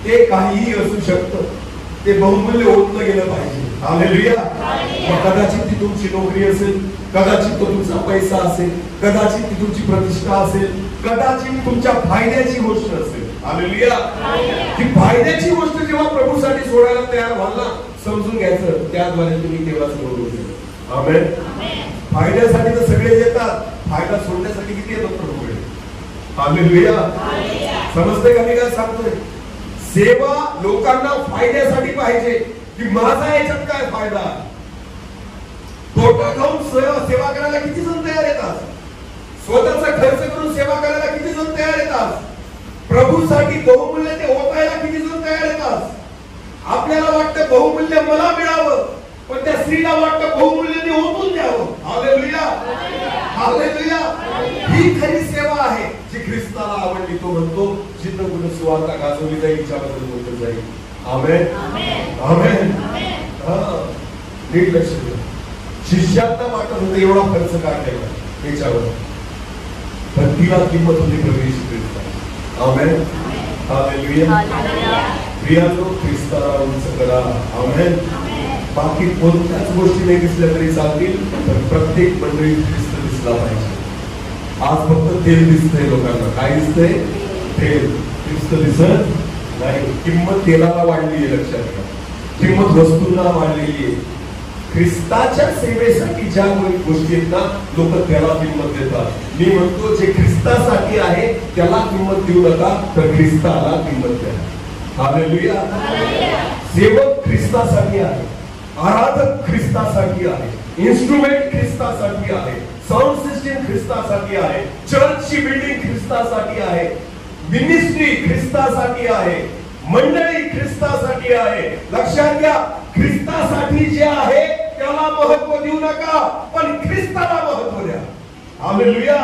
ते काहीही असू शकतं, ते बहुमूल्य ओतलं गेलं पाहिजे. हालेलुया. कदाचित ती तुमची नोकरी असेल, कदाचित तो तुमचा पैसा असेल, कदाचित ती तुमची प्रतिष्ठा असेल, कदाचित तुमच्या फायद्याची गोष्ट असेल. हालेलुया. ती फायद्याची गोष्ट जेव्हा प्रभूसाठी सोडायला तयार व्हाल ना, समजून घ्यायचं त्याद्वारे तुम्ही देवाचं गौरव केलं. आमेन. फायद्यासाठी तर सगळे येतात, फायदा सोडण्यासाठी किती येतात प्रभूकडे. हालेलुया. समजते का मी काय सांगतोय? सेवा लोकांना फायद्यासाठी पाहिजे की माझा याच्यात काय फायदा, तोटा खाऊन सेवा करायला किती जण तयार येतात, स्वतःचा खर्च करून सेवा करायला किती जण तयार येतात, प्रभूसाठी बहुमूल्य ते ओतायला किती जण तयार येतात. आपल्याला वाटतं बहुमूल्य मला मिळावं, पण त्या स्त्रीला वाटतं बहुमूल्य ते ओतून द्यावं. हालेलुया. हालेलुया. ही खरी सेवा आहे जी ख्रिस्ताला आवडली. तो म्हणतो जिथं कुठे सुवार्ता गाजवली जाईल तिच्याबद्दल बोललं जाईल. आमेन. आमेन. नीट लक्ष द्या. शिष्यांना वाटत होतं एवढा खर्च काय केला त्याच्यावर, पण तिला किंमत होती प्रभू येशू ख्रिस्त. आमेन. हालेलुया. प्रियांनो, ख्रिस्ताला उंच करा. आमेन. बाकी कोणत्याच गोष्टी नाही दिसल्या तरी चालतील, पण प्रत्येक मंडळी ख्रिस्त दिसला पाहिजे. आज फक्त तेल दिसतंय लोकांना. काय दिसतंय? तेल. ख्रिस्त दिसत नाही. किंमत तेलाला वाढली आहे, लक्षात घ्या. किंमत वस्तूंना वाढलेली आहे. ख्रिस्ताच्या सेवेसाठी ज्या गोष्टी आहेत ना लोक त्याला किंमत देतात. मी म्हणतो जे ख्रिस्तासाठी आहे त्याला किंमत देऊ नका, तर ख्रिस्ताला किंमत द्या. हालेलुया. सेवक ख्रिस्तासाठी आहे, आराधक ख्रिस्तासाठी आहे, इन्स्ट्रुमेंट ख्रिस्तासाठी आहे, साऊंड सिस्टीम ख्रिस्तासाठी आहे, चर्चची बिल्डिंग ख्रिस्तासाठी आहे, मिनिस्ट्री ख्रिस्तासाठी आहे, मंडळी ख्रिस्तासाठी आहे. लक्षात घ्या, ख्रिस्तासाठी जे आहे त्याला महत्व देऊ नका, पण ख्रिस्ताला महत्व द्या. हालेलुया.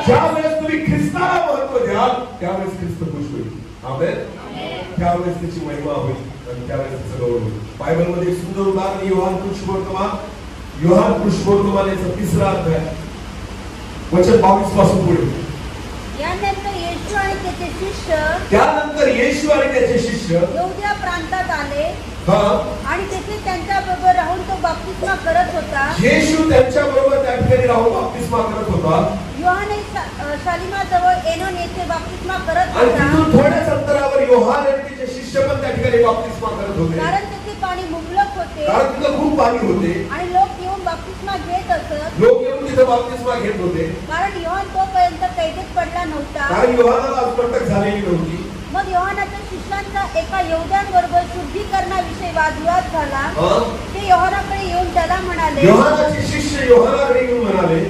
ज्यावेळेस तुम्ही ख्रिस्ताला महत्व द्याल त्यावेळेस ख्रिस्त खुश होईल. आमेन. त्यावेळेस त्याची महिमा होईल आणि त्यावेळेस त्याचं गौरव होईल. बायबल मध्ये सुंदर उदाहरण योहान पुष्पोर्तमान याचा 3रा अध्याय वचन 22 पासून पुढे. त्यानंतर येशू आणि त्याचे शिष्य यहूदिया प्रांतात आले आणि तेथे त्यांच्या बरोबर राहून तो बप्तिस्मा करत होता. येशू त्यांच्या बरोबर त्या ठिकाणी राहून बप्तिस्मा करत होता. योहान शालिमाजवळ एनोन येथे बप्तिस्मा करत आणि होता. तिथून थोड्याच अंतरावर योहान आणि त्याचे शिष्य पण त्या ठिकाणी बप्तिस्मा करत होते. कारण तेथे पाणी मुबलक होते, कारण तिथं खूप पाणी होते आणि लोक येऊन बप्तिस्मा घेत असत. लोक येऊन तिथं बप्तिस्मा घेत होते. कारण योहान तोपर्यंत कैदेत पडला नव्हता. कारण योहानाला अटक झालेली नव्हती. मग योहानाच्या शिष्यांचा एका यहूद्यांबरोबर शुद्धीकरणाविषयी वादविवाद झाला. ते योहानाकडे येऊन त्याला म्हणाले, योहानाचे शिष्य योहानाकडे येऊन म्हणाले,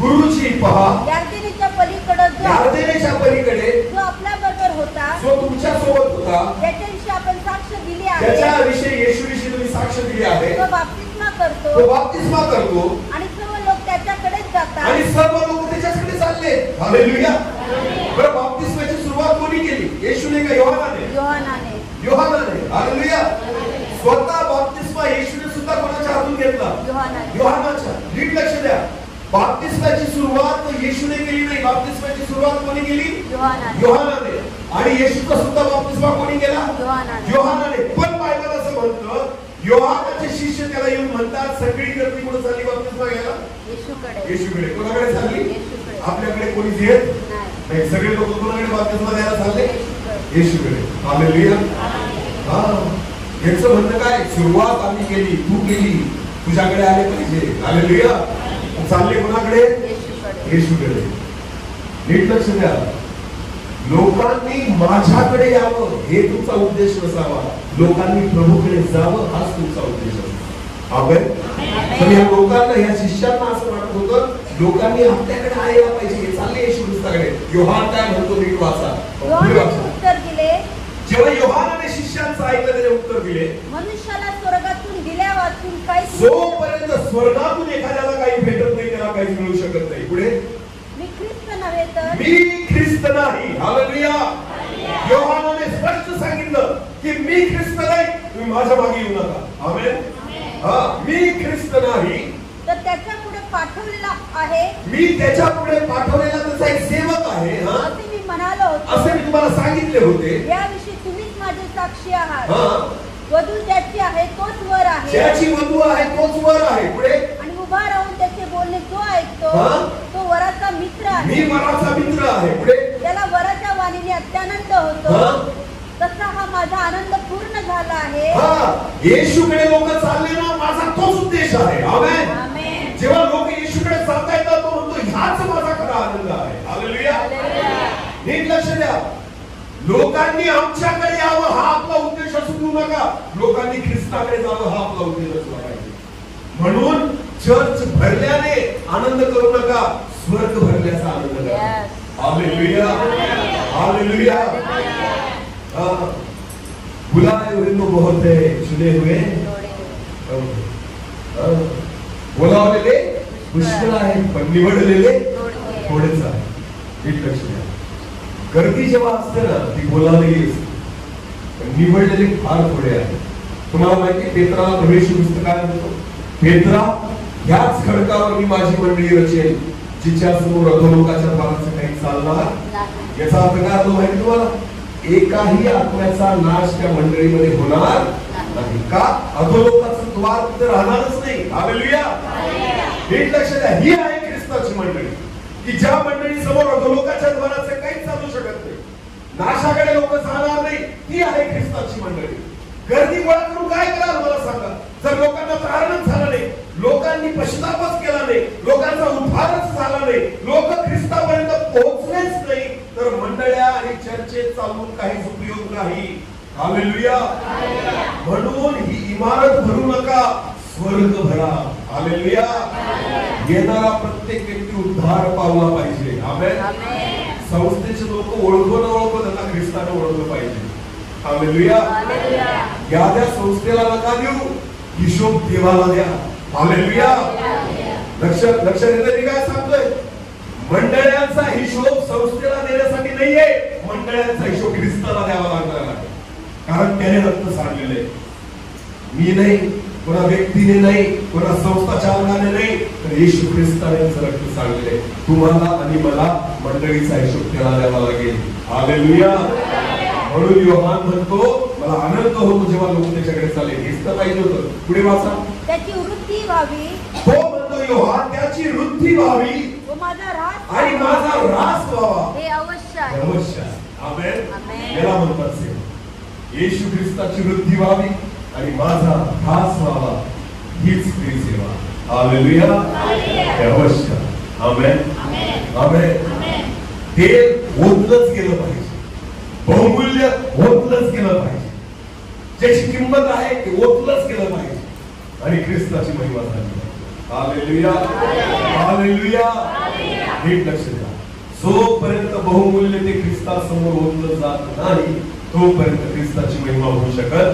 गुरुजी पहा, यार्देनेच्या पलीकडे जो आपल्या बरोबर होता, जो तुमच्या सोबत होता, त्याच्याविषयी आपण साक्ष आहे, ज्याच्याविषयी येशूविषयी तुम्ही साक्ष दिली आहे, तो बाप्तिस्मा करतो तो बाप्तिस्मा करतो आणि सर्व लोक त्याच्याकडेच जातात आणि सर्व लोक त्याच्याकडे चालले. हालेलुया. बरं, बाप्तिस्माची सुरुवात कोणी केली? येशूने का योहानाने? योहानाने. हालेलुया. स्वतः बाप्तिस्मा येशूने सुद्धा कोणाच्या हातून घेतला? योहानाच्या. नीट लक्ष द्या. बाप्तिस्माची सुरुवात येशूने केली नाही, बाप्तिस्माची सुरुवात कोणी केली? योहानाने. आणि येशूचा सुद्धा बाप्तिस्मा कोणी केला? योहानाने. पण बायबल असं म्हणतं, योहानाचे शिष्य त्याला येऊन म्हणतात, सगळी गर्दी कुठे चालली बाप्तिस्मा घ्यायला? येशूकडे. कोणाकडे चालली? आपल्याकडे कोणी येत नाही. सगळे लोक कोणाकडे बाप्तिस्मा द्यायला चालले? येशूकडे. हालेलुया. हा, याचं म्हणणं काय? सुरुवात आम्ही केली, तू केली, तुझ्याकडे आले पाहिजे. हालेलुया. चालले कोणाकडे? येशूकडे. नीट लक्ष द्या. लोकांनी माझ्याकडे यावं हे तुमचा उद्देश नसावा, लोकांनी प्रभूकडे जावं हाच तुमचा उद्देश असतो. आमेन. तर या लोकांना, या शिष्यांना असं वाटत होतं, लोकांनी आपल्याकडे यायला पाहिजे, हे चालले येशू ख्रिस्ताकडे. योहान काय म्हणतो? नीट वाचा. उत्तर दिले. जेव्हा योहानाने शिष्यांचं ऐकलं, त्याने उत्तर दिले, मनुष्याला स्वर्गातून दिल्या वाचून काही, जोपर्यंत स्वर्गातून एखाद्याला काही भेटत नाही, त्याला काही मिळू शकत नाही. पुढे, मी ख्रिस्त नव्हे तर मी ख्रिस्त नाही. हालेलुया. योहानाने स्पष्ट सांगितलं की मी ख्रिस्त नाही, तुम्ही माझ्या मागे येऊ नका. आमेन. हा, मी ख्रिस्त नाही, तर त्याच्या पुढे पाठवलेला आहे, मी त्याच्या पुढे पाठवलेला त्याचा एक सेवक आहे. हा, असे मी म्हणालो होतो, असे मी तुम्हाला सांगितले होते. याविषयी तुम्हीच माझे साक्षी आहात. हा, वधू ज्याची आहे तोच वर आहे, ज्याची वधू आहे तोच वर आहे. पुढे, आणि उभा राहून त्याचे बोलणे जो ऐकतो तो वराचा मित्र आहे. मी वराचा मित्र आहे. पुढे, त्याला वराच्या वाणीने अत्यानंद होतो, तसा हा माझा आनंद पूर्ण झाला आहे. येशूकडे लोक चालले ना, माझा तोच उद्देश आहे. आमेन. जेव्हा लोक येशूकडे जात आहेत, तो म्हणतो ह्याच माझा खरा आनंद आहे. हालेलुया. नीट लक्ष द्या. लोकांनी आमच्याकडे यावं हा आपला उद्देश असू देऊ नका, लोकांनी ख्रिस्ताकडे जावं हा आपला उद्देश असला पाहिजे. म्हणून चर्च भरल्याने आनंद करू नका, स्वर्ग भरल्याचा आनंद करा. हालेलुया. हालेलुया. बुलाए हुए तो बहुत है, चुने हुए बोलावलेले पुष्कळ आहेत, पण निवडलेले थोडेच आहेत. एक लक्ष द्या. गर्दी जेव्हा असते ना, ती बोलावलेली असते, पण निवडलेले फार थोडे आहेत. तुम्हाला माहिती, पेत्राला प्रवेश पुस्तकात म्हणतो, पेत्रा, ह्याच खडकावर मी माझी मंडळी रचेल, जिच्या समोर अधोलोकाच्या द्वाराचं काही चालणार. याचा अर्थ काय होतो माहिती तुम्हाला? एकाही आत्म्याचा नाश त्या मंडळीमध्ये होणार नाही. का? अधोलोकाचं द्वार तिथे राहणारच नाही. हालेलुया. नीट लक्ष द्या. ही आहे ख्रिस्ताची मंडळी, की ज्या मंडळी समोर अधोलोकाच्या द्वाराचं काही चालू शकत नाही, नाशाकडे लोक जाणार नाही. ती आहे ख्रिस्ताची मंडळी. गर्दी गोळा करून काय कराल मला सांगा? जर लोकांना तारणच झालं नाही, लोकांनी पश्चातापच केला नाही, लोकांचा उद्धारच झाला नाही, लोक ख्रिस्तापर्यंत पोहोचलेच नाही, तर मंडळ्या आणि चर्चेत चालून काहीच उपयोग नाही. हालेलुया. म्हणून ही इमारत भरू नका, स्वर्ग भरा. हालेलुया. येणारा प्रत्येक व्यक्ती उद्धार पावला पाहिजे. आमेन. संस्थेचे लोक ओळखो न ओळखो त्यांना ख्रिस्ताने ओळखलं पाहिजे. हालेलुया. या संस्थेला नका देऊ, हिशोब देवाला द्या. हालेलुया. लक्षात येते मी काय सांगतोय? मंडळांचा हिशोब संस्थेला देण्यासाठी नाहीये, मंडळांचा हिशोब ख्रिस्ताला द्यावा लागणार आहे. कारण त्याने रक्त सांडलेले, मी नाही, कोणा व्यक्तीने नाही, कोणा संस्था चालनाने नाही, तर येशू ख्रिस्ताने रक्त सांडलेले. तुम्हाला आणि मला मंडळीचा हिशोब त्याला द्यावा लागेल. हालेलुया. म्हणून योहान म्हणतो, मला आनंद होतो जेव्हा लोक त्याच्याकडे चालेल. हेच तर पाहिजे होतं. पुढे वाचा. त्याची वृद्धी व्हावी. हो म्हणतो योहान, त्याची वृद्धी व्हावी आणि माझा ऱ्हास व्हावा, हे अवश्य आहे. अवश्य आहे. आमेन. याला म्हणतात सेवा. येशू ख्रिस्ताची वृद्धी व्हावी आणि माझा ऱ्हास व्हावा, हीच खरी सेवा. हालेलुया. हे अवश्य. आमेन. आमेन. ते ओतलंच गेलं पाहिजे, बहुमूल्य ओतलंच गेलं पाहिजे, ज्याची किंमत आहे ते ओतलंच गेलं पाहिजे, आणि ख्रिस्ताची महिमा झाली. हालेलुया. हालेलुया. नीट लक्ष द्या. जोपर्यंत बहुमूल्य ते ख्रिस्तासमोर ओतलं जात नाही, तोपर्यंत ख्रिस्ताची महिमा होऊ शकत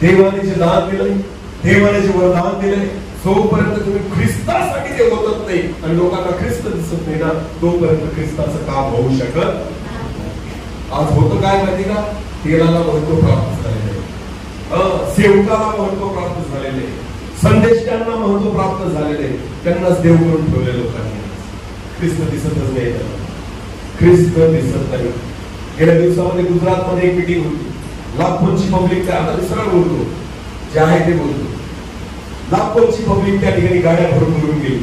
देवाने जे दान दिलंय, देवाने जे वरदान दिलंय, जोपर्यंत तुम्ही ख्रिस्तासाठी ते होतच नाही आणि लोकांना ख्रिस्त दिसत नाही ना, तोपर्यंत ख्रिस्ताचं काम होऊ शकत. आज होतं काय माहिती का? तेलाला महत्व प्राप्त झालेलं आहे, सेवकाला महत्व प्राप्त झालेले, संदेशांना महत्व प्राप्त झालेले, त्यांनाच देव करून ठेवले लोकांनी. ख्रिस्त दिसतच नाही, ख्रिस्त दिसत नाही. गेल्या दिवसामध्ये गुजरातमध्ये एक मीटिंग होती, लाखोंची पब्लिक, आता मी सरळ बोलतो, जे आहे ते बोलतो, लाखोंची पब्लिक त्या ठिकाणी गाड्या भरून गेली.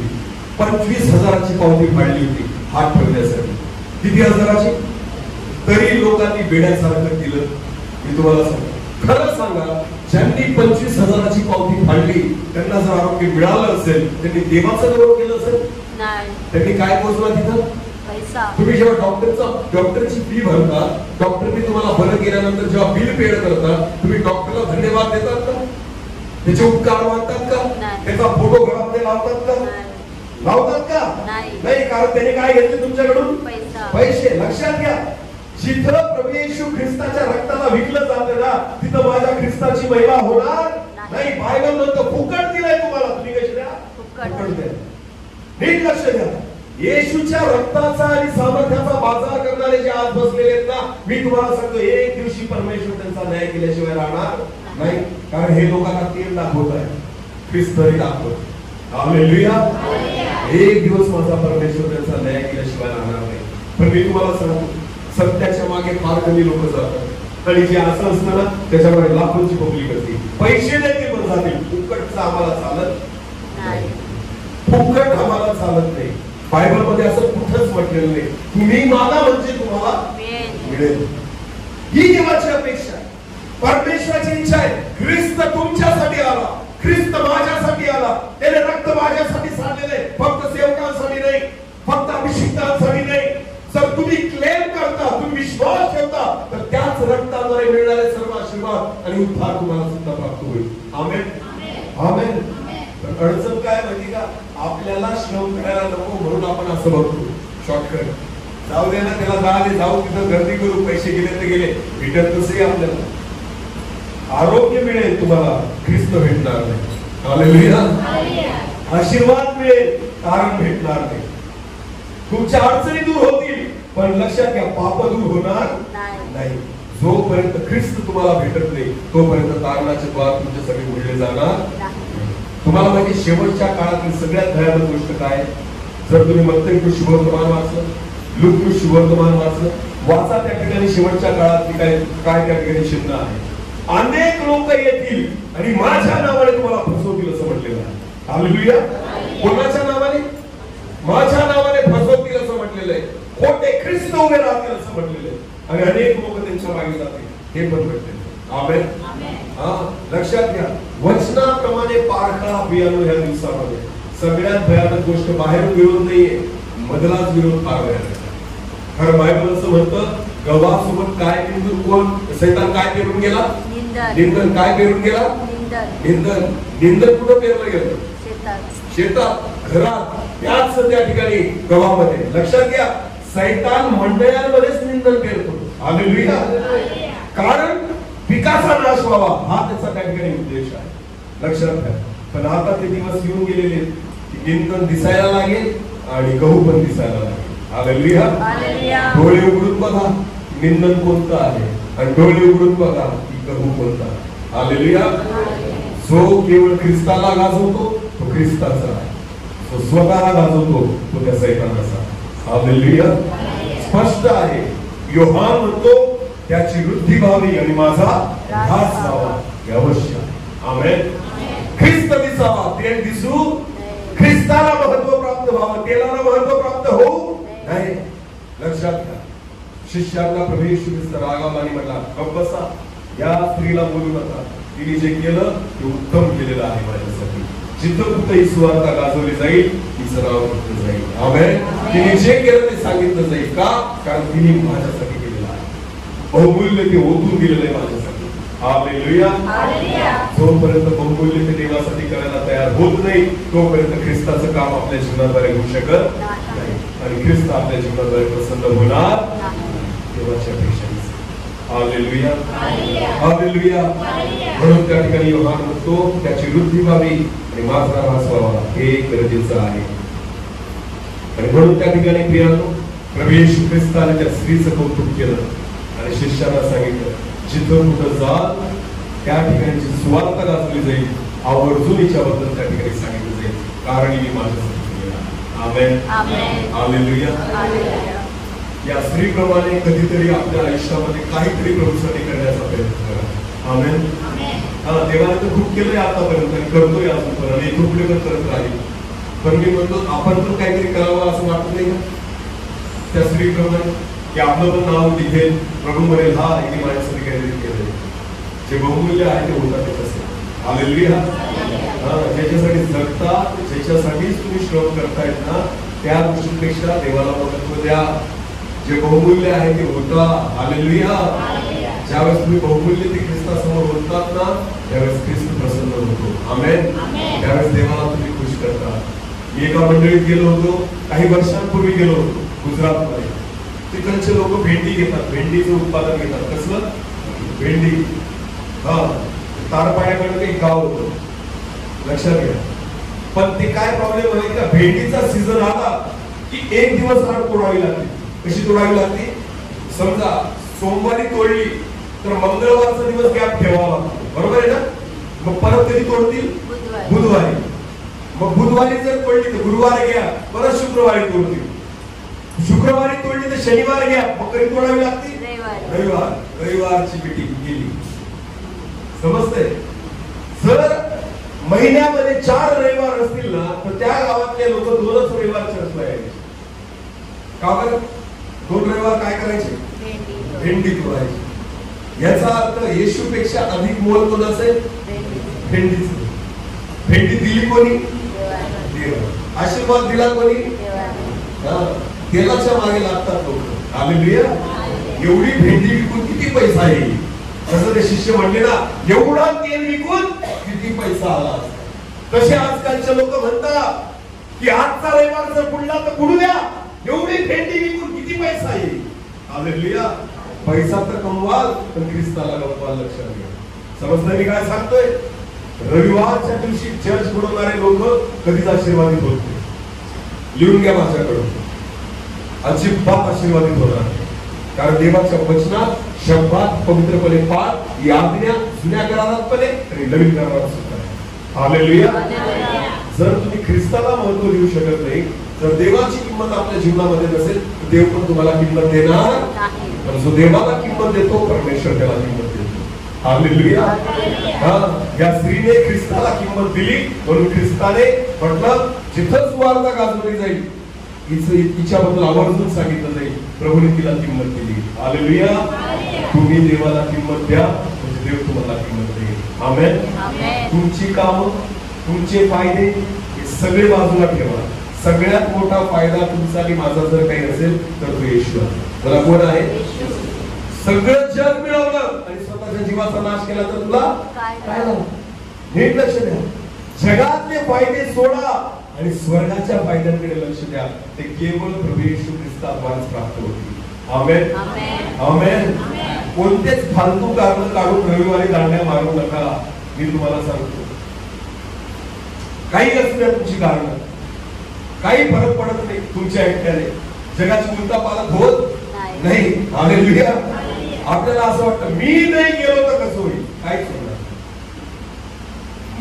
25,000ची पावती फाडली होती हात ठेवण्यासाठी. किती हजाराची? तरी लोकांनी बेड्यासारखं केलं. मी तुम्हाला सांगतो, खरं सांगा, ज्यांनी 25,000ची पावती फाडली त्यांना जर आरोग्य मिळालं असेल, त्यांनी देवाचं गौरव केलं असेल? त्यांनी काय पोचला तिथं? तुम्ही जेव्हा डॉक्टरची फी भरता, डॉक्टरने तुम्हाला बरं केल्यानंतर जेव्हा बिल पेड करता, तुम्ही डॉक्टरला धन्यवाद देतात का? त्याचे उपकार मानतात का? त्याचा फोटो घरामध्ये लावतात का? लावतात का? नाही, कारण त्याने काय घेतले तुमच्याकडून? पैसे. लक्षात घ्या, जिथं प्रभू येशू ख्रिस्ताच्या रक्ताला विकलं जातं ना, तिथं माझ्या ख्रिस्ताची महिमा होणार नाही. बायबल म्हणतो फुकट दिलंय तुम्हाला, तुम्ही कशी द्या? फुकट द्या. नीट लक्ष द्या. येशूच्या रक्ताचा आणि सामर्थ्याचा बाजार करणारे जे आज बसलेले आहेत ना, मी तुम्हाला सांगतो, एक दिवशी परमेश्वर त्यांचा न्याय केल्याशिवाय राहणार नाही. कारण हे लोकांना तेल दाखवत आहे, ख्रिस्त दाखवत. हालेलुया. एक दिवस माझा परमेश्वर त्यांचा न्याय केल्याशिवाय राहणार नाही. पण मी तुम्हाला सांगतो, सत्याच्या मागे फार कमी लोक जातात आणि जे असं असतं ना, त्याच्यामध्ये लाखोंची पब्लिक असते. पैसे देतील पण जातील. फुकटचं आम्हाला चालत नाही, फुकट आम्हाला चालत नाही. बायबल मध्ये असं कुठंच म्हटलेलं नाही, तुम्ही मागा म्हणजे तुम्हाला मिळेल. ही देवाची अपेक्षा आहे, परमेश्वराची इच्छा आहे. ख्रिस्त तुमच्यासाठी आला, ख्रिस्त माझ्यासाठी आला, त्याने रक्त माझ्यासाठी सांडलेले, फक्त सेवकांसाठी नाही, फक्त अभिषिक्तांसाठी नाही. जर तुम्ही क्लेम करता, तुम्ही विश्वास ठेवता, तर त्याच रक्ताद्वारे मिळणारे सर्व आशीर्वाद आणि उद्धार तुम्हाला सुद्धा प्राप्त होईल. आमेन, आमेन. अडचण काय माहिती का? आपल्याला श्रम करायला नको म्हणून आपण असं बघतो, शॉर्टकट जाऊ दे ना, त्याला जाऊ तिथं गर्दी करू, पैसे गेले तर गेले, भेटत तसंही आपल्याला आरोग्य मिळेल, तुम्हाला ख्रिस्त भेटणार नाही. हालेलुया. आशीर्वाद मिळेल, कारण भेटणार नाही. तुमच्या अडचणी दूर होतील, पण लक्षात घ्या, पाप दूर होणार नाही. जोपर्यंत ख्रिस्त तुम्हाला भेटत नाही, तोपर्यंत तारणाचे द्वार तुमच्यासाठी उघडले जाणार. तुम्हाला माहिती, शेवटच्या काळातील सगळ्यात भयानक गोष्ट काय? जर तुम्ही मत्ती शुभवर्तमान वाचलं, लूक शुभवर्तमान वाचलं, वाचा त्या ठिकाणी शेवटच्या काळात काय त्या ठिकाणी चिन्ह आहे. अनेक लोक येतील आणि माझ्या नावाने तुम्हाला फसवतील असं म्हटलेलं आहे. हालेलुया. कोणाच्या नावाने? माझ्या नावाने फसवतील असं म्हटलेलं आहे. खोटे ख्रिस्त उभे राहतील असं म्हटलेलं आहे आणि अनेक लोक त्यांच्या मागे जातील, हे पण म्हटलेलं. आमेन. लक्षात घ्या, वचनाप्रमाणे पारखा बियाणं ह्या दिवसामध्ये सगळ्यात भयानक गोष्ट बाहेरून विरोध नाहीये, मधलाच विरोध फार भयानक. कारण बायबल असं म्हणतं, गव्हासोबत काय निंदून कोण? सैतान काय पेरून गेला? निंदन. काय पेरून गेला? निंदन. निंदन कुठं पेरलं गेलं? शेतात, घरात, त्याच त्या ठिकाणी गव्हामध्ये. लक्षात घ्या, सैतान मंडळांमध्येच निंदन पेरतो. हालेलुया. कारण पिकाचा नाश व्हावा, हा त्याचा त्या ठिकाणी उद्देश आहे. लक्षात घ्या. पण आता ते दिवस येऊन गेलेले, निंदन दिसायला लागेल आणि गहू पण दिसायला लागेल. हालेलुया. डोळे उघडून बघा निंदन कोणतं आहे आणि डोळे उघडून बघा की गहू कोणता. हालेलुया. जो केवळ ख्रिस्ताला गाजवतो तो ख्रिस्ताचा आहे, जो स्वतःला गाजवतो तो त्या सैतानाचा. हालेलुया. स्पष्ट आहे. योहान म्हणतो, त्याची वृद्धी व्हावी आणि माझा ह्रास व्हावा, हे अवश्य आहे. आमेन. ख्रिस्त दिसावा, तेल दिसू, ख्रिस्ताला महत्व प्राप्त व्हावं, तेलाला महत्व प्राप्त होऊ नाही. लक्षात घ्या, शिष्यांना प्रभू येशू ख्रिस्त रागावला आणि म्हटला, गप्प बसा, या स्त्रीला बोलू नका, तिने जे केलं ते उत्तम केलेलं आहे माझ्यासाठी. जिथं कुठं ही सुवार्ता गाजवली जाईल, ती सराव जाईल. आमेन. तिने जे केलं ते सांगितलं जाईल. का? कारण तिने माझ्यासाठी केलेलं आहे, बहुमूल्य ते ओतून दिलेलं आहे माझ्यासाठी. हालेलुया. जोपर्यंत बहुमूल्य ते देवासाठी करायला तयार होत नाही, तोपर्यंत ख्रिस्ताचं काम आपल्या जीवनाद्वारे होऊ शकत नाही आणि ख्रिस्त आपल्या जीवनाद्वारे प्रसन्न होणार देवाच्या अपेक्षा. Hallelujah hallelujah. म्हणून त्या ठिकाणी योहान म्हणतो त्याची वृद्धी व्हावी आणि माझा ऱ्हास व्हावा हे गरजेचं आहे. आणि म्हणून त्या ठिकाणी प्रियानो प्रभू येशू ख्रिस्ताने त्या स्त्रीचं कौतुक केलं आणि शिष्याला सांगितलं जिथं कुठं जाल त्या ठिकाणी जी सुवार्ता गाजवली जाईल आवर्जून हिच्याबद्दल त्या ठिकाणी सांगितलं जाईल कारण मी माझ्यासाठी केलेला. Amen hallelujah. या स्त्रीप्रमाणे कधीतरी आपल्या आयुष्यामध्ये काहीतरी प्रभूसाठी करण्याचा प्रयत्न करा. आमेन. देवाने तर खूप केलंय आतापर्यंत आणि करतोय अजून पण आणि इथून पुढे पण करत राहील. पण मी म्हणतो आपण पण काहीतरी करावं असं वाटत नाही का त्या स्त्रीप्रमाणे की आपलं पण नाव लिखेल प्रभू म्हणेल हा एकी माझ्यासाठी काहीतरी केलंय. जे बहुमूल्य आहे ते होतात ते कसं. हालेलुया. ज्याच्यासाठी जगतात ज्याच्यासाठीच तुम्ही श्रम करतायत ना त्या गोष्टींपेक्षा देवाला महत्व द्या. जे बहुमूल्य आहे ते होता. हालेलुया. ज्यावेळेस तुम्ही बहुमूल्य ते ख्रिस्तासमोर होतात ना त्यावेळेस ख्रिस्त प्रसन्न होतो. आमेन. त्यावेळेस देवाला तुम्ही खुश करता. मी एका मंडळीत गेलो होतो काही वर्षांपूर्वी गेलो होतो गुजरातमध्ये. तिकडचे लोक भेंडी घेतात. भेंडीचं उत्पादन घेतात. कसलं भेंडी. तारपाड्याकडे एक गाव होतं लक्षात घ्या. पण ते काय प्रॉब्लेम आहे का भेंडीचा सीझन आला की एक दिवस आड तोडावी लागते. कशी तोडावी लागते समजा सोमवारी तोडली तर मंगळवारचा दिवस गॅप ठेवावा लागतो. बरोबर आहे ना. मग परत कधी तोडतील बुधवारी. मग बुधवारी जर तोडली तर गुरुवारी घ्या परत शुक्रवारी तोडतील. शुक्रवारी तोडली तर शनिवार घ्या मग कधी तोडावी लागते रविवार. रविवारची मीटिंग गेली. समजतंय. जर महिन्यामध्ये 4 रविवार असतील ना तर त्या गावातले लोक 2च रविवार चर्चला यायचे. का बरं 2 रविवार काय करायचे भेंडी तोडायची. याचा अर्थ येशूपेक्षा अधिक मोल कोणाचं आहे भेंडीच. भेंडी दिली कोणी देव. आशीर्वाद दिला कोणी तेलाच्या मागे लागतात लोक. हालेलुया. एवढी भेंडी विकून किती पैसा येईल. जसं ते शिष्य म्हणले ना एवढा तेल विकून किती पैसा आला. तसे आजकालचे लोक म्हणतात की आजचा रविवार जर पुढला तर पुढू द्या एवढी भेंडी विकून किती पैसा येईल. हालेलुया. पैसा तर कमवाल पण ख्रिस्ताला गमवाल. लक्षात घ्या. समजलं मी काय सांगतोय. रविवारच्या दिवशी चर्च बुडवणारे लोक कधीच आशीर्वादित होत नाही. लिहून घ्या माझ्याकडून. अजिबात आशीर्वादित होणार. कारण देवाच्या वचनात शब्दात पवित्रपणे पाठ ही आज्ञा जुन्या करारात पण आहे आणि नवीन करारात सुद्धा आहे. हालेलुया. जर तुम्ही ख्रिस्ताला महत्व देऊ शकत नाही जर देवाची किंमत आपल्या जीवनामध्ये नसेल तर देव पण तुम्हाला किंमत देणार. पण जो देवाला किंमत देतो परमेश्वर त्याला किंमत देतो. हालेलुया. या स्त्रीने ख्रिस्ताला किंमत दिली म्हणून ख्रिस्ताने म्हटलं जिथं सुवार्ता गाजवली जाईल हिच्याबद्दल आवर्जून सांगितलं जाईल प्रभूने तिला किंमत दिली. हालेलुया. तुम्ही देवाला किंमत द्या म्हणजे देव तुम्हाला किंमत देईल. आमेन. तुमची कामं तुमचे फायदे हे सगळे बाजूला ठेवा. सगळ्यात मोठा फायदा तुमचा आणि माझा जर काही असेल तर तो येशू आहे. मला कोण आहे. सगळं जग मिळवलं आणि स्वतःच्या जीवाचा नाश केला तर तुला काय झालं. नीट लक्ष द्या. जगातले फायदे सोडा आणि स्वर्गाच्या फायद्यांकडे लक्ष द्या. ते केवळ प्रभू येशू ख्रिस्ताद्वारेच प्राप्त होतील. आमेन. आमेन. कोणतेच फालतू कारण काढून रविवारी दांड्या मारू नका. मी तुम्हाला सांगतो काही असू द्या तुमची कारण काही फरक पडत नाही तुमच्या एकट्याने. जगाची उलटापालट होत नाही. हालेलुया. आपल्याला असं वाटतं मी नाही गेलो तर कसं होईल. काहीच होणार.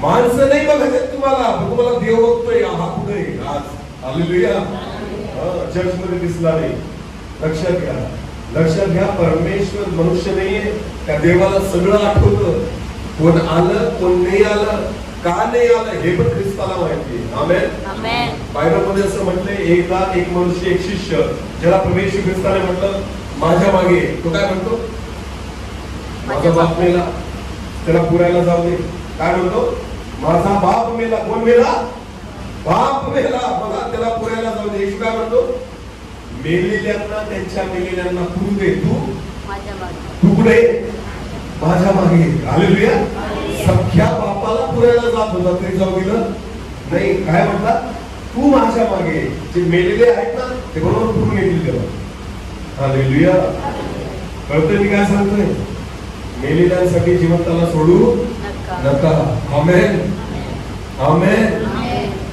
माणसं नाही बघत तुम्हाला तुम्हाला देव बघतोय. हा कुठे आज. हालेलुया. चर्च मध्ये दिसला नाही. लक्षात घ्या. लक्षात घ्या. परमेश्वर मनुष्य नाहीये. त्या देवाला सगळं आठवतं. कोण आलं कोण नाही आलं का नाही आलं हे पण ख्रिस्ताला माहिती आहे. आमेन. बायबलमध्ये असं म्हटलंय एकदा एक मनुष्य एक शिष्य ज्याला प्रभू येशू ख्रिस्ताने म्हटलं माझ्या मागे. तो काय म्हणतो माझा बाप मेला त्याला पुरायला जाऊ दे. काय म्हणतो माझा बाप मेला. कोण मेला बाप मेला. बघा त्याला पुरायला जाऊ दे. येशू काय म्हणतो मेलेल्यांना त्यांच्या मेलेल्यांना पुरू दे. तू कुठे माझ्या मागे. हालेलुया. सख्या बापाला पुरायला जात होता तरी जाऊ दिलं नाही. काय म्हटला तू माझ्या मागे. जे मेलेले आहेत ना ते बरोबर पुरून येतील तेव्हा. हालेलुया. कळतंय मी काय सांगतोय? मेलेल्यांसाठी जिवंताला सोडू नका. आमेन, आमेन.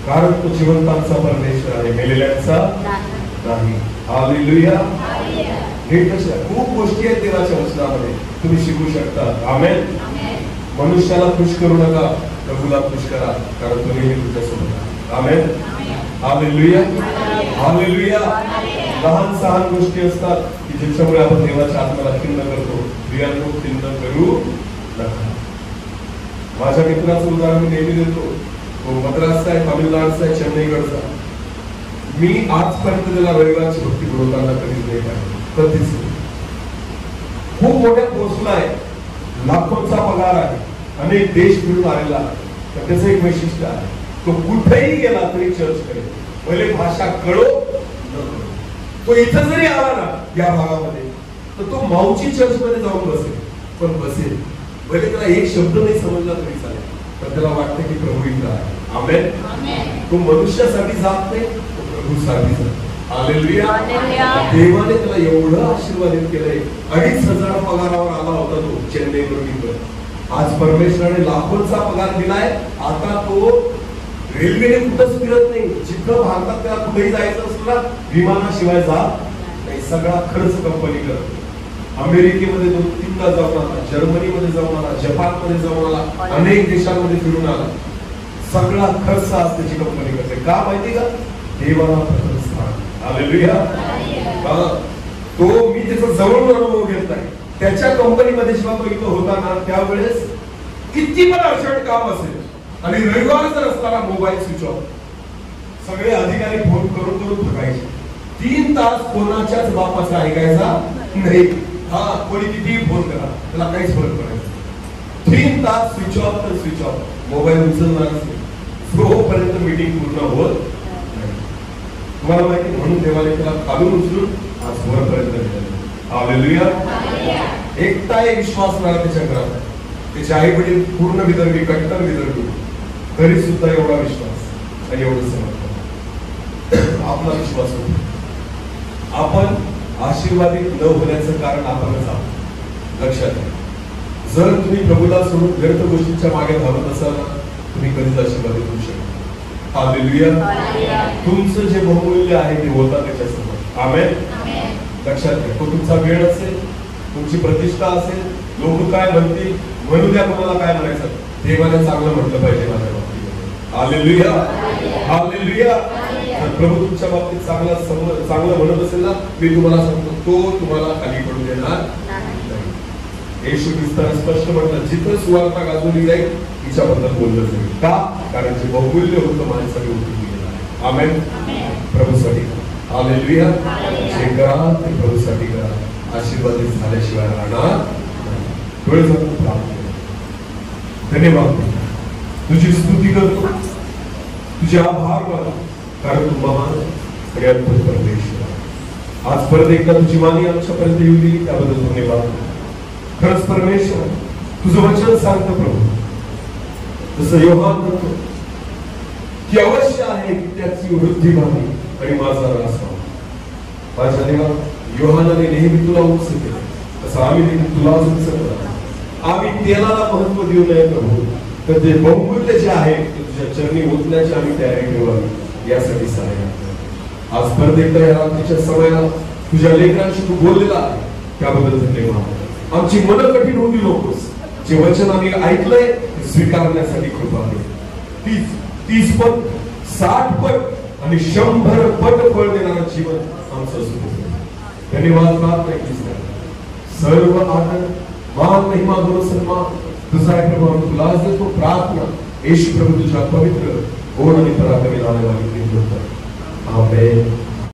कारण तो जिवंतांचा परमेश्वर आहे, मेलेल्यांचा नाही. हालेलुया. हे कसं खूप गोष्टी आहेत देवाच्या वचनामध्ये तुम्ही शिकू शकता. आमेन. मनुष्याला खुश करू नका, प्रभूला खुश करा, कारण तो नेहमी तुमच्यासोबत आहे. आमेन. Hallelujah, hallelujah. लहान सहान गोष्टी असतात की ज्याच्यामुळे आपण देवाच्या आत्म्याला खिन्न करतो. प्रियांनो, खिन्न करू नका. माझ्या मित्राचं उदाहरण मी नेहमी देतो. तो मद्रासचा आहे, तामिळनाडूचा आहे, चेन्नईकडचा. मी आजपर्यंत त्याला रविवारची भक्ती पुरवताना कधीच नाही पाहिजे, कधीच नाही. खूप मोठ्या पोस्टला आहे, लाखोंचा पगार आहे, अनेक देश फिरून आलेला आहे. तर त्याचं एक वैशिष्ट्य आहे, तो कुठेही गेला तरी चर्च करेल, भले भाषा कळो न कळो. तो इथं जरी आला ना या भागामध्ये तर तो माऊची चर्च मध्ये जाऊन बसेल, पण बसेल. भले त्याला एक शब्द नाही समजला तरी चालेल, पण त्याला वाटतं की प्रभू इथं आहे. आमेन. तो मनुष्यासाठी जात नाही, तो प्रभूसाठी जातो. हालेलुया. देवाने त्याला एवढं आशीर्वादित केलंय. 2,500 पगारावर आला होता तो चेन्नईवरून इथं. आज परमेश्वराने लाखोंचा पगार दिलाय. आता तो रेल्वेने कुठंच फिरत नाही. जिथं भारतात त्याला कुठेही जायचं असलं ना, विमानाशिवाय जात नाही. सगळा खर्च कंपनी करते. अमेरिकेमध्ये 2-3दा जाऊन आला, जर्मनीमध्ये जाऊन आला, जपानमध्ये जाऊन आला, अनेक देशांमध्ये फिरून आला. सगळा खर्च आज त्याची कंपनी करते. का माहिती का? देवाला प्रथम स्थान. हालेलुया. तो मी त्याचा जवळून अनुभव घेतलाय. त्याच्या कंपनीमध्ये जेव्हा तो इथं होता ना, त्यावेळेस किती पण अर्जंट काम असेल आणि रविवार जर असताना मोबाईल स्विच ऑफ. सगळे अधिकारी फोन करून करून थकायचे. 3 तास कोणाच्याच बापाचा ऐकायचा नाही. हा, कोणी कितीही फोन करा, त्याला काहीच फरक पडायचा. 3 तास स्विच ऑफ तर स्विच ऑफ, मोबाईल उचलणारच नाही जोपर्यंत मीटिंग पूर्ण होत नाही. तुम्हाला माहिती, म्हणून देवाने त्याला खालून उचलून आज वरपर्यंत नेलं. हालेलुया. एकटाही विश्वास नाही त्याच्या घरात. त्याचे आई वडील पूर्ण विदर्भी, कट्टर विदर्भी, तरी सुद्धा एवढा विश्वास आणि एवढं समर्पण. आपला विश्वास होतो. आपण आशीर्वादित न होण्याचं कारण आपणच आहोत. लक्षात घ्या. जर तुम्ही प्रभूला सोडून व्यर्थ गोष्टींच्या मागे धावत असाल ना, तुम्ही कधीच आशीर्वादित होऊ शकता. हालेलुया. तुमचं जे बहुमूल्य आहे ते होता त्याच्यासमोर. आमेन. लक्षात घ्या. तो तुमचा वेळ असेल, तुमची प्रतिष्ठा असेल, लोक काय म्हणतील, म्हणू द्या, कोणाला काय म्हणायचं, देवाने चांगलं म्हटलं पाहिजे माझ्या बाबतीत. Hallelujah, hallelujah. प्रभू तुमच्या बाबतीत चांगलं म्हणत असेल ना, मी तुम्हाला सांगतो, तो तुम्हाला खाली पडू देणार नाही. येशू ख्रिस्ताने स्पष्ट म्हटलं, जिथं सुवार्ता गाजवली जाईल तिच्याबद्दल बोललं जाईल. का? कारण जे बहुमूल्य होतं माझ्यासाठी उठून गेलं आहे. आमेन. प्रभूसाठी. हालेलुया. जे करा ते प्रभूसाठी करा. आशीर्वादित झाल्याशिवाय राहणार नाही. डोळे झाकून प्रार्थना. धन्यवाद. तुझी स्तुती करतो, तुझे आभार मानतो, कारण तू महान आणि अद्भुत परमेश्वर. आज परत एकदा तुझी वाणी आमच्यापर्यंत येऊ दिली त्याबद्दल धन्यवाद. खरंच परमेश्वर, तुझं वचन सांगतं प्रभू, जसं योहान म्हणतो की अवश्य आहे की त्याची वृद्धी व्हावी आणि माझा ऱ्हास व्हावा. माझ्या देवा, योहानाने नेहमी तुला उच्च केलं, तसं आम्ही देखील तुला उच्च करा. आम्ही तेलाला महत्व देऊ नये प्रभू, तर ते बहुमूल्य जे आहे ते तुझ्या चरणी ओतण्याची आम्ही तयारी ठेवावी, यासाठी सहाय्य. आज परत एकदा या रात्रीच्या समयाला तुझ्या लेकरांशी तू बोललेला आहे त्याबद्दल धन्यवाद. आमची मन कठीण होती नकोस. जे वचन आम्ही ऐकलंय ते स्वीकारण्यासाठी कृपा आहे. 30 पट, 60 पट आणि 100 पट फळ देणारं जीवन आमचं असू दे. धन्यवाद. प्रार्थना सर्व आदर, मान, महिमा, गौरव, सन्मान तुझा आहे प्रभू. आम्ही तुला आज देतो प्रार्थना येशू प्रभू तुझ्या पवित्र, गोड आणि पराक्रमी नावाने मागितली. आमेन.